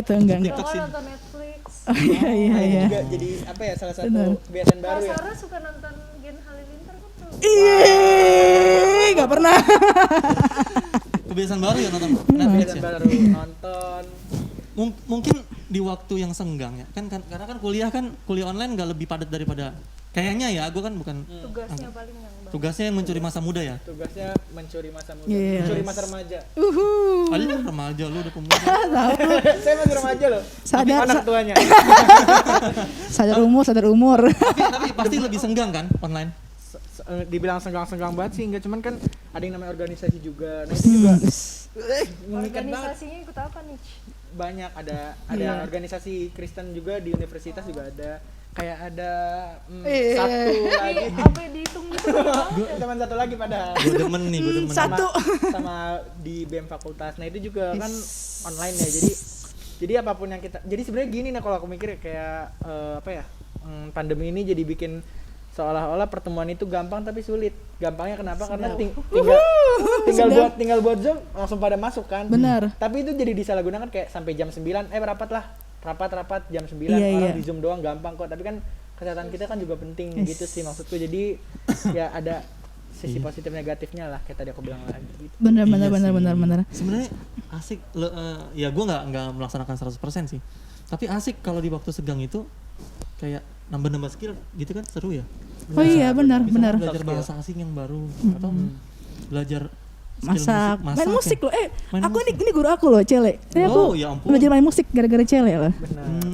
gitu enggak. Kalau nonton Netflix. Oh iya. Juga jadi apa ya, salah satu Benar. kebiasaan baru Kalau ya. Sarah suka nonton Gen Halilintar kan tuh. Iya, nggak pernah. Kebiasaan baru ya nonton Netflix Kebiasaan ya. baru nonton. Mungkin di waktu yang senggang ya kan karena kan kuliah online nggak lebih padat daripada kayaknya ya, gue kan bukan Tugasnya paling yang banyak. tugasnya yang mencuri masa muda ya. Tugasnya mencuri masa muda, Yes. mencuri masa remaja. Aduh, remaja lu udah pemuda. Saya masih remaja loh. Sadar, Anak tuanya. sadar umur. tapi pasti lebih senggang kan online. Dibilang senggang-senggang banget sih, enggak, cuman kan ada yang namanya organisasi juga. Nah itu juga mengikat banget. Organisasinya ikut apa nih? Banyak ada organisasi Kristen juga di universitas juga ada. Kayak ada satu lagi. Apa yang dihitung gitu? Teman satu lagi padahal. Gue demen nih, gue demen. Satu. Sama di BEM fakultas. Nah itu juga kan online ya. Jadi apapun yang kita, jadi sebenarnya gini nah kalau aku mikir kayak pandemi ini jadi bikin seolah-olah pertemuan itu gampang tapi sulit. Gampangnya kenapa? Karena tinggal buat Zoom langsung pada masuk kan. Benar. Tapi itu jadi disalahgunakan kayak sampai jam 9 rapat jam 9 Iya, orang iya. di Zoom doang gampang kok. Tapi kan kesehatan kita kan juga penting gitu sih maksudku. Jadi ya ada sisi positif negatifnya lah kayak tadi aku bilang lagi gitu. Benar. Sebenarnya asik ya gue nggak melaksanakan 100% sih. Tapi asik kalau di waktu senggang itu kayak nambah skill gitu kan, seru ya. Oh iya benar. Belajar bahasa asing yang baru atau belajar skill Masak, main musik ya. loh. Main Aku musik. ini guru aku loh, Cele. Oh, ya ampun. Belajar main musik gara-gara Cele loh.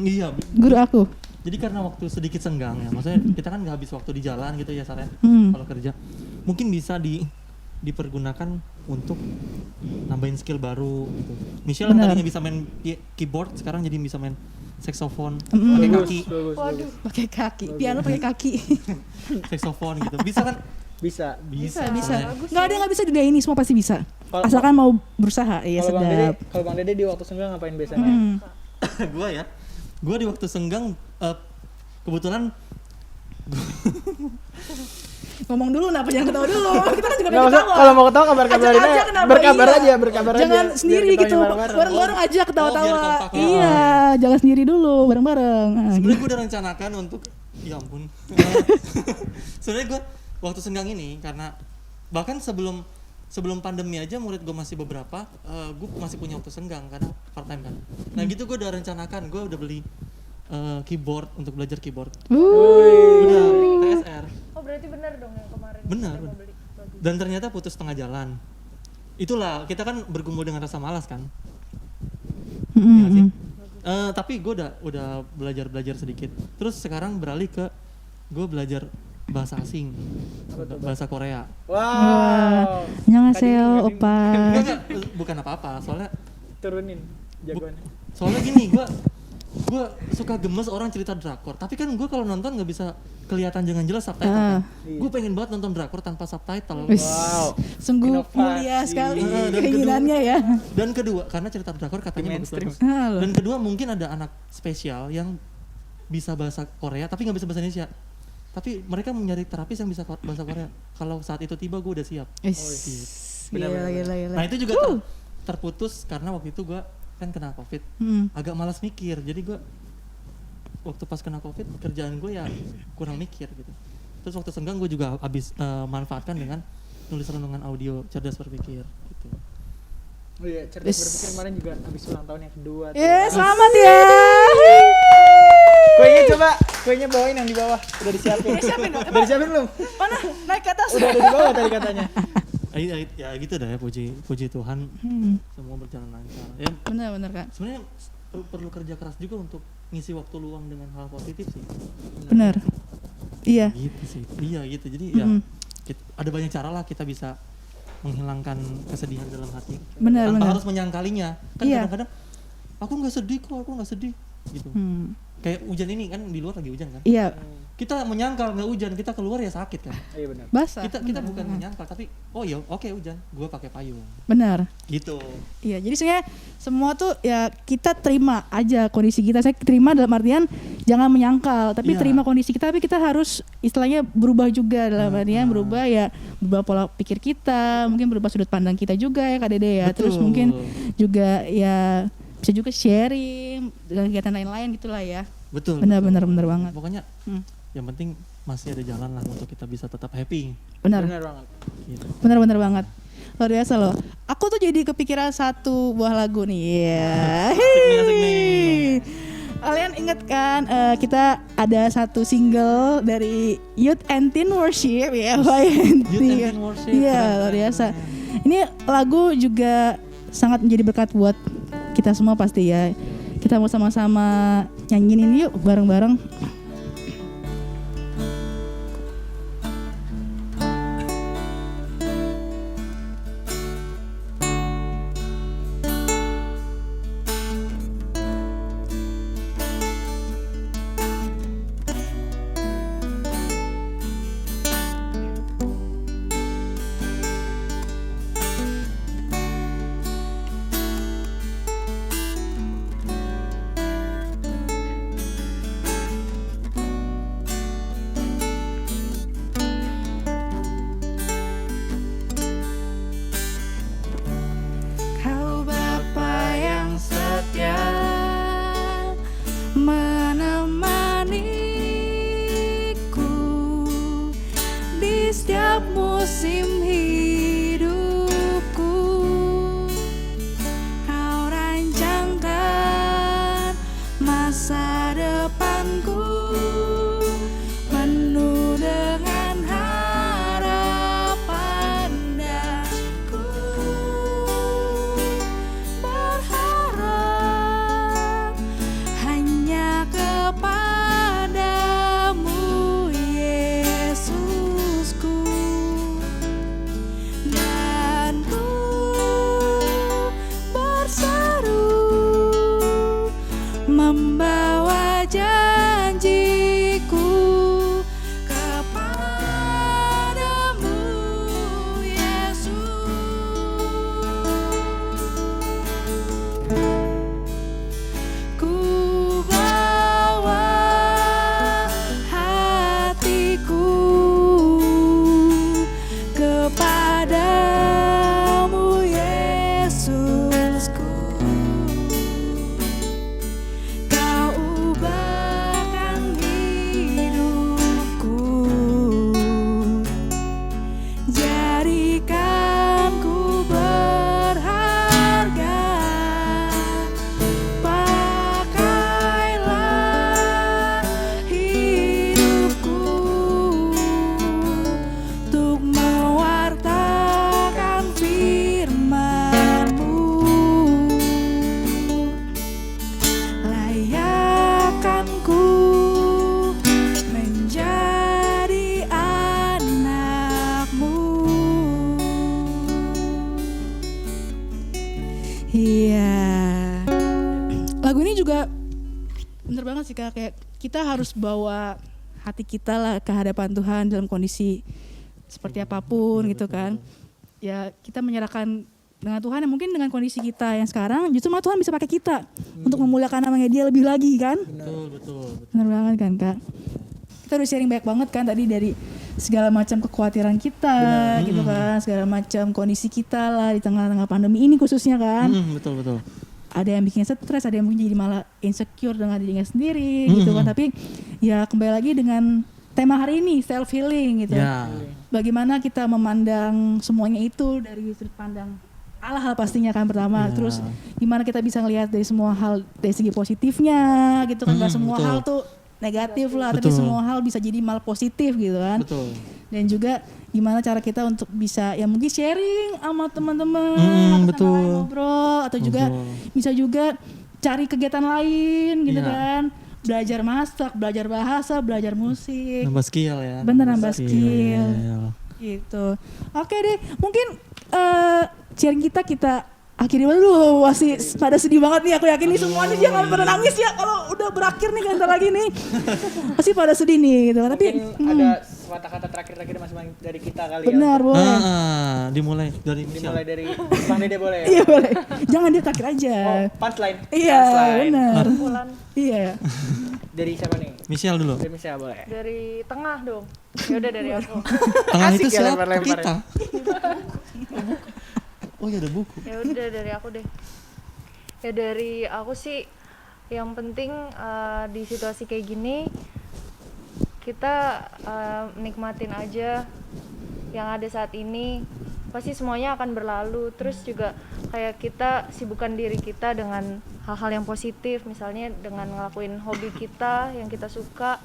Iya. Guru aku. Jadi karena waktu sedikit senggang ya, maksudnya kita kan nggak habis waktu di jalan gitu ya Sarah, kalau kerja. Mungkin bisa dipergunakan untuk nambahin skill baru gitu. Michelle yang tadinya bisa main keyboard, sekarang jadi bisa main saxophone pakai kaki, Waduh. Pakai kaki, piano pakai kaki. saxophone gitu. Bisa kan? Bisa. Bisa. Bagus Nggak ada yang nggak bisa di dunia ini, semua pasti bisa. Kalau- Asalkan mau berusaha, iya sedap. Kalau Bang Dede di waktu senggang ngapain biasanya? Gua di waktu senggang kebetulan Ngomong dulu kenapa jangan ketawa dulu. Kita kan juga Nggak pengen usah, ketawa. kalau mau ketawa kabar-kabarin Ajak aja. kenapa, Berkabar iya. aja, berkabar aja. Jangan Biar sendiri ketawanya gitu. bareng-bareng. Bareng-bareng aja biar ketawa-tawa. kompak. Iya, jangan sendiri dulu, bareng-bareng. sebenarnya gue udah rencanakan untuk ya ampun. Sebenarnya gue waktu senggang ini karena bahkan sebelum pandemi aja murid gue masih beberapa, gue masih punya waktu senggang karena part time kan. Nah gitu gue udah rencanakan, gue udah beli keyboard untuk belajar keyboard. Udah TSR. Oh berarti benar dong yang kemarin Benar, kita mau benar. beli. Bagus. Dan ternyata putus tengah jalan. Itulah kita kan bergumul dengan rasa malas kan. Mm-mm. Iya nggak sih? Tapi gue udah belajar sedikit. Terus sekarang beralih ke gue belajar bahasa asing, bahasa Korea. Wow. Annyeonghaseyo, opa. Enggak, bukan apa-apa, soalnya Turunin jagoannya. soalnya gini, gue suka gemes orang cerita drakor. Tapi kan gue kalau nonton nggak bisa kelihatan dengan jelas subtitle. Kan? Gue pengen banget nonton drakor tanpa subtitle. Wis, Wow. sungguh Inovasi. mulia sekali Dan keinginannya ya. Dan kedua, karena cerita drakor katanya Mainstream. bagus-bagus. Halo. Dan kedua mungkin ada anak spesial yang bisa bahasa Korea tapi nggak bisa bahasa Indonesia. Tapi mereka mencari terapis yang bisa bahasa Korea. Kalau saat itu tiba gue udah siap. Wis, Benar-benar. gila. Nah itu juga terputus karena waktu itu gue kan kena COVID. Agak malas mikir. Jadi gue waktu pas kena COVID kerjaan gue ya kurang mikir gitu. Terus waktu senggang gue juga habis manfaatkan dengan nulis renungan audio cerdas berpikir gitu. Oh iya, cerdas berpikir kemarin juga habis ulang tahun yang kedua. tuh. Selamat ya. Kuenya coba, kuenya bawain yang di bawah. Udah disiapin. Udah disiapin belum? Mana? Naik ke atas. Udah ada di bawah tadi katanya. Ya gitu dah ya, puji Tuhan semua berjalan lancar. Ya Benar Kak. sebenarnya perlu kerja keras juga untuk ngisi waktu luang dengan hal positif sih. Benar. Iya. Gitu sih. Iya gitu. Jadi ya ada banyak cara lah kita bisa menghilangkan kesedihan dalam hati. Benar, Tanpa benar. harus menyangkalinya. Kan Iya. kadang-kadang aku nggak sedih kok, aku nggak sedih gitu. Kayak hujan ini kan di luar lagi hujan kan. Iya. Kita menyangkal nggak hujan, kita keluar ya sakit kan. Iya benar. Basah. Kita bukan menyangkal tapi oh ya oke hujan, gua pakai payung. Benar. Gitu. Iya, jadi sebenarnya semua tuh ya kita terima aja kondisi kita. Saya terima dalam artian jangan menyangkal, tapi Iya. terima kondisi kita. Tapi kita harus istilahnya berubah juga dalam artian berubah ya, berubah pola pikir kita, mungkin berubah sudut pandang kita juga ya Kak Dede ya. Terus Betul. mungkin juga ya bisa juga sharing dengan kegiatan lain-lain gitulah ya. Betul. Benar betul. benar banget. Pokoknya yang penting masih ada jalan lah untuk kita bisa tetap happy. Benar. Benar banget. Gitu. Benar banget. Luar biasa loh. Aku tuh jadi kepikiran satu buah lagu nih. Ya. Asik nih. Kalian inget kan kita ada satu single dari Youth and Teen Worship ya, Youth and YNT. Teen Worship, Iya, keren, luar keren, biasa. keren. Ini lagu juga sangat menjadi berkat buat kita semua pasti ya. Kita mau sama-sama nyanyiin ini yuk bareng-bareng. Kau Bapa yang setia menemaniku di setiap musim hidupku. Kau rancangkan masa depanku penuh dengan harapan dan ku berharap hanya kepadamu Yesusku, dan ku berseru membawa janjiku kepadamu Yesus. Ku bawa hatiku kepadamu Yesusku. Kau ubahkan hidupku, jadikan ku berharga. Pakailah hidupku lagu ini juga bener banget sih Kak, kayak kita harus bawa hati kita lah ke hadapan Tuhan dalam kondisi seperti apapun gitu kan. Ya kita menyerahkan dengan Tuhan, yang mungkin dengan kondisi kita yang sekarang justru malah Tuhan bisa pakai kita untuk memuliakan namanya Dia lebih lagi kan. Betul. Bener banget kan Kak. Kita udah sharing banyak banget kan tadi, dari segala macam kekhawatiran kita gitu kan, segala macam kondisi kita lah di tengah-tengah pandemi ini khususnya kan. Betul. Ada yang bikin stres, ada yang mungkin jadi malah insecure dengan dirinya sendiri gitu kan. Tapi ya kembali lagi dengan tema hari ini, self healing gitu. Ya. Bagaimana kita memandang semuanya itu dari sudut pandang Allah pastinya kan pertama. Terus gimana kita bisa ngelihat dari semua hal dari segi positifnya gitu kan. Gak semua betul. hal tuh negatif lah, Betul. tapi semua hal bisa jadi malah positif gitu kan. Betul. Dan juga gimana cara kita untuk bisa ya mungkin sharing sama teman-teman, atau betul. sama lain ngobrol, atau juga bisa juga cari kegiatan lain gitu Iya. kan. Belajar masak, belajar bahasa, belajar musik. Nambah skill ya. Bener, nambah skill. Gitu. Oke deh, mungkin sharing kita akhirnya dulu masih pada sedih banget nih, aku yakin nih semuanya jangan pada nangis ya kalau udah berakhir nih bentar lagi nih. Pasti pada sedih nih gitu. Tapi Mungkin ada kata-kata terakhir masing-masing dari kita kali benar ya. boleh. Dimulai dari Dimulai dari Bang Dede boleh ya? Iya boleh. Jangan dia terakhir aja. Oh, punchline. Iya, Punchline. benar. Bulan Iya. Dari siapa nih? Michelle dulu. Dari Michelle boleh. dari tengah dong. Ya udah dari aku. Tengah Asik itu ya siapa? lempar-lempar ya. Kita. Oh ya ada buku. Ya udah dari aku deh. Ya dari aku sih yang penting di situasi kayak gini kita nikmatin aja yang ada saat ini. Pasti semuanya akan berlalu. Terus juga kayak kita sibukkan diri kita dengan hal-hal yang positif, misalnya dengan ngelakuin hobi kita yang kita suka,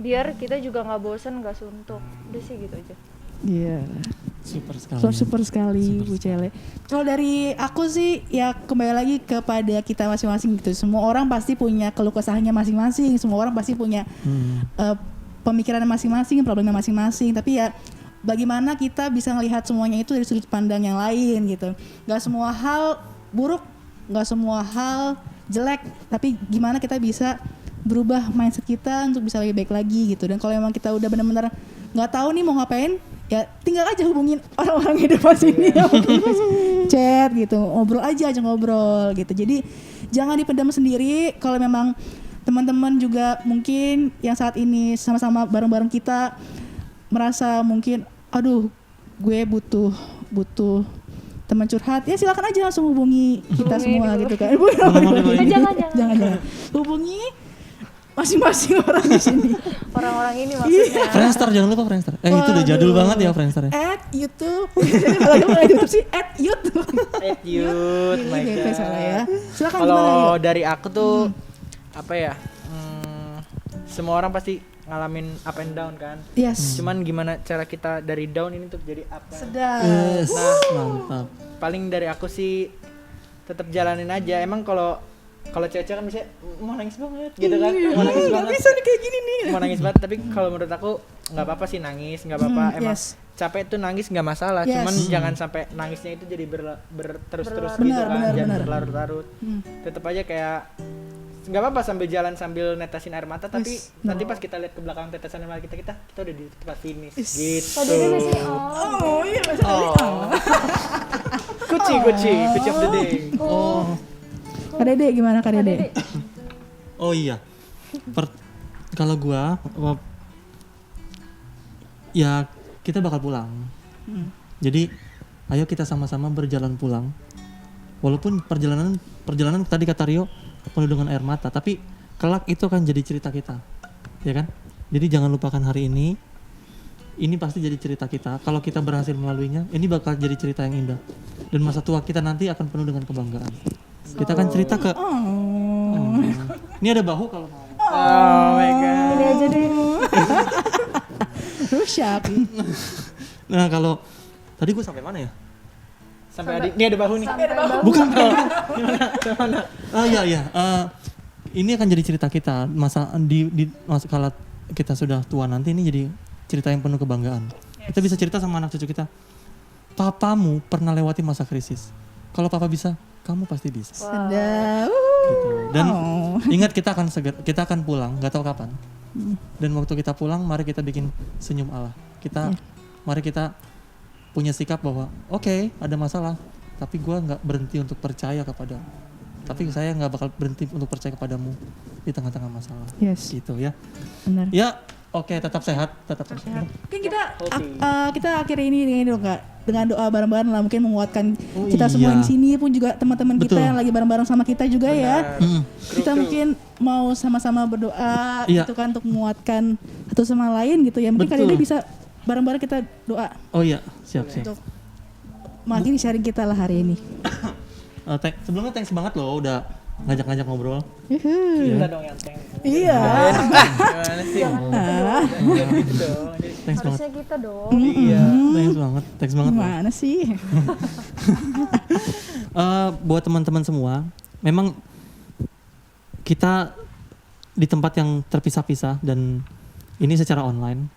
biar kita juga nggak bosan, nggak suntuk. Udah sih gitu aja. Iya. Super sekali. Super sekali Bu Cele. Kalau dari aku sih ya kembali lagi kepada kita masing-masing gitu. Semua orang pasti punya keluh kesahnya masing-masing. Semua orang pasti punya pemikirannya masing-masing, problemnya masing-masing. Tapi ya bagaimana kita bisa melihat semuanya itu dari sudut pandang yang lain gitu. Gak semua hal buruk, gak semua hal jelek. Tapi gimana kita bisa berubah mindset kita untuk bisa lebih baik lagi gitu. Dan kalau memang kita udah benar-benar nggak tahu nih mau ngapain, ya tinggal aja hubungin orang-orang di depan sini ya, chat gitu, ngobrol aja ngobrol gitu. Jadi jangan dipendam sendiri. Kalau memang teman-teman juga mungkin yang saat ini sama-sama bareng-bareng kita merasa mungkin aduh gue butuh teman curhat, ya silakan aja langsung hubungi kita semua gitu kan. Jangan hubungi masing-masing orang di sini. Orang-orang ini maksudnya. Friendster, jangan lupa Friendster. Itu udah jadul banget ya Friendster ya. @YouTube. Kalau kamu YouTube sih @YouTube. @YouTube, my Gitu God. salah ya. Silakan gimana Kalau yuk? dari aku tuh apa ya? Semua orang pasti ngalamin up and down kan. Yes. Cuman gimana cara kita dari down ini untuk jadi up kan? Sedap. Yes, mantap. Paling dari aku sih tetap jalanin aja. Emang kalau cewek-cewek kan bisa mau nangis banget gitu kan. Mau nangis banget. Bisa nih kayak gini nih. Mau nangis banget, tapi kalau menurut aku nggak apa-apa sih nangis, nggak apa-apa. Emang yes. capek tuh nangis nggak masalah. Yes. Cuman jangan sampai nangisnya itu jadi berterus-terus Benar, gitu kan. benar, Jangan benar. berlarut-larut. Tetap aja kayak nggak apa-apa sambil jalan sambil netesin air mata, tapi Yes. nanti pas kita lihat ke belakang tetesan air mata kita udah di tempat finish Yes. gitu. Oh iya Mas Ali. Kuci of the day. Kak Dede gimana Kak Dede? Oh iya. Kalau gua ya kita bakal pulang. Jadi ayo kita sama-sama berjalan pulang. Walaupun perjalanan tadi kata Rio penuh dengan air mata, tapi kelak itu akan jadi cerita kita. Ya kan? Jadi jangan lupakan hari ini. Ini pasti jadi cerita kita. Kalau kita berhasil melaluinya, ini bakal jadi cerita yang indah. Dan masa tua kita nanti akan penuh dengan kebanggaan. Kita akan cerita ke Ini ada bahu kalau mau. Oh my god. Ini aja deh. Rusak. Nah, kalau tadi gue sampai mana ya? Sampai ini ada bahu nih. Bukan. Iya. Ini akan jadi cerita kita masa kalau kita sudah tua nanti, ini jadi cerita yang penuh kebanggaan. Kita bisa cerita sama anak cucu kita. Papamu pernah lewati masa krisis. Kalau papa bisa, kamu pasti bisa. Sedap. Gitu. Dan Oh. ingat kita akan pulang, nggak tahu kapan. Dan waktu kita pulang, mari kita bikin senyum Allah. Mari kita punya sikap bahwa oke, ada masalah, tapi gue nggak berhenti untuk percaya kepada. Tapi saya nggak bakal berhenti untuk percaya kepadamu di tengah-tengah masalah. Yes. Gitu ya. Benar. Ya, oke, tetap sehat. Mungkin kita akhiri ini dong Kak, dengan doa bareng-bareng lah, mungkin menguatkan kita semua iya. di sini pun juga teman-teman kita Betul. yang lagi bareng-bareng sama kita juga ya. Kita Kru-kru. mungkin mau sama-sama berdoa Iya. gitu kan untuk menguatkan satu sama lain gitu ya. Mungkin kali ini Betul. bisa bareng-bareng kita doa Oh iya, siap. untuk mengakhiri sharing kita lah hari ini. Sebelumnya thanks banget loh udah ngajak-ngajak ngobrol. Kita dong yang thanks. Iya. Gimana sih? Gitu dong. Thanks banget. Harusnya kita dong. Iya. Thanks banget. loh. Gimana sih? Buat teman-teman semua, memang kita di tempat yang terpisah-pisah dan ini secara online.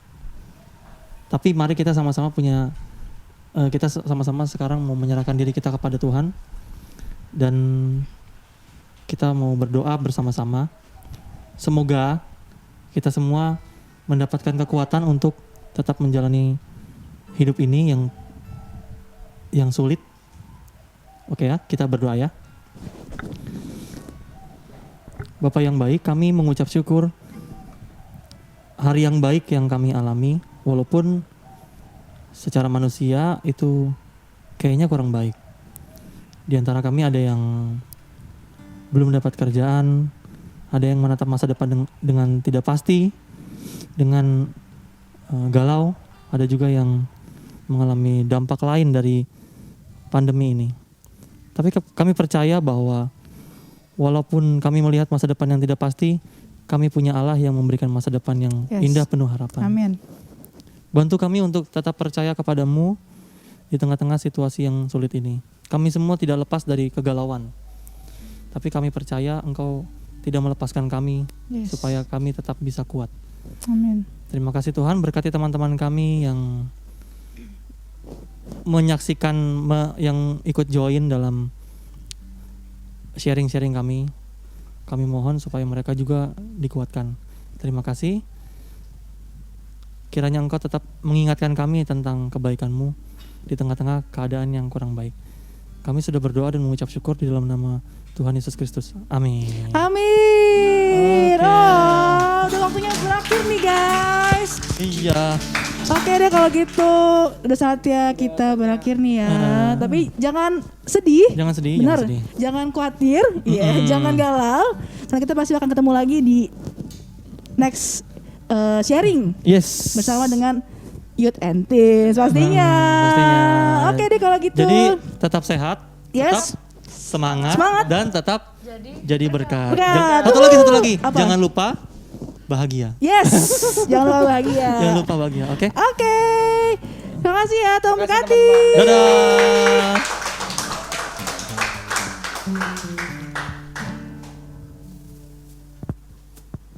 Tapi mari kita sama-sama kita sama-sama sekarang mau menyerahkan diri kita kepada Tuhan dan kita mau berdoa bersama-sama. Semoga kita semua mendapatkan kekuatan untuk tetap menjalani hidup ini yang sulit. Oke ya, kita berdoa ya. Bapa yang baik, kami mengucap syukur hari yang baik yang kami alami, walaupun secara manusia itu kayaknya kurang baik. Di antara kami ada yang belum dapat kerjaan, ada yang menatap masa depan dengan tidak pasti, dengan galau, ada juga yang mengalami dampak lain dari pandemi ini. Tapi kami percaya bahwa walaupun kami melihat masa depan yang tidak pasti, kami punya Allah yang memberikan masa depan yang Yes. indah penuh harapan. Amin. Bantu kami untuk tetap percaya kepadamu di tengah-tengah situasi yang sulit ini. Kami semua tidak lepas dari kegalauan. Tapi kami percaya Engkau tidak melepaskan kami Yes. supaya kami tetap bisa kuat. Amin. Terima kasih Tuhan, berkati teman-teman kami yang menyaksikan, yang ikut join dalam sharing-sharing kami. Kami mohon supaya mereka juga dikuatkan. Terima kasih. Kiranya Engkau tetap mengingatkan kami tentang kebaikan-Mu di tengah-tengah keadaan yang kurang baik. Kami sudah berdoa dan mengucap syukur di dalam nama Tuhan Yesus Kristus. Amin. Amin. Oke. Oh, udah waktunya berakhir nih guys. Iya. Oke deh kalau gitu, udah saatnya kita berakhir nih ya. Tapi jangan sedih. Jangan sedih, Benar. jangan sedih. Jangan khawatir, ya. Jangan galau. Karena kita pasti akan ketemu lagi di next sharing Yes. bersama dengan Youth and Teens pastinya. Pastinya. Oke deh kalau gitu. Jadi tetap sehat, Yes. tetap semangat, Semangat. dan tetap jadi berkat. Berkat. Satu lagi. Apa? Jangan lupa bahagia. Yes. Jangan lupa bahagia. Jangan lupa bahagia, oke? Oke. Terima kasih ya Tuhan Terima kasih, berkati. Dadah.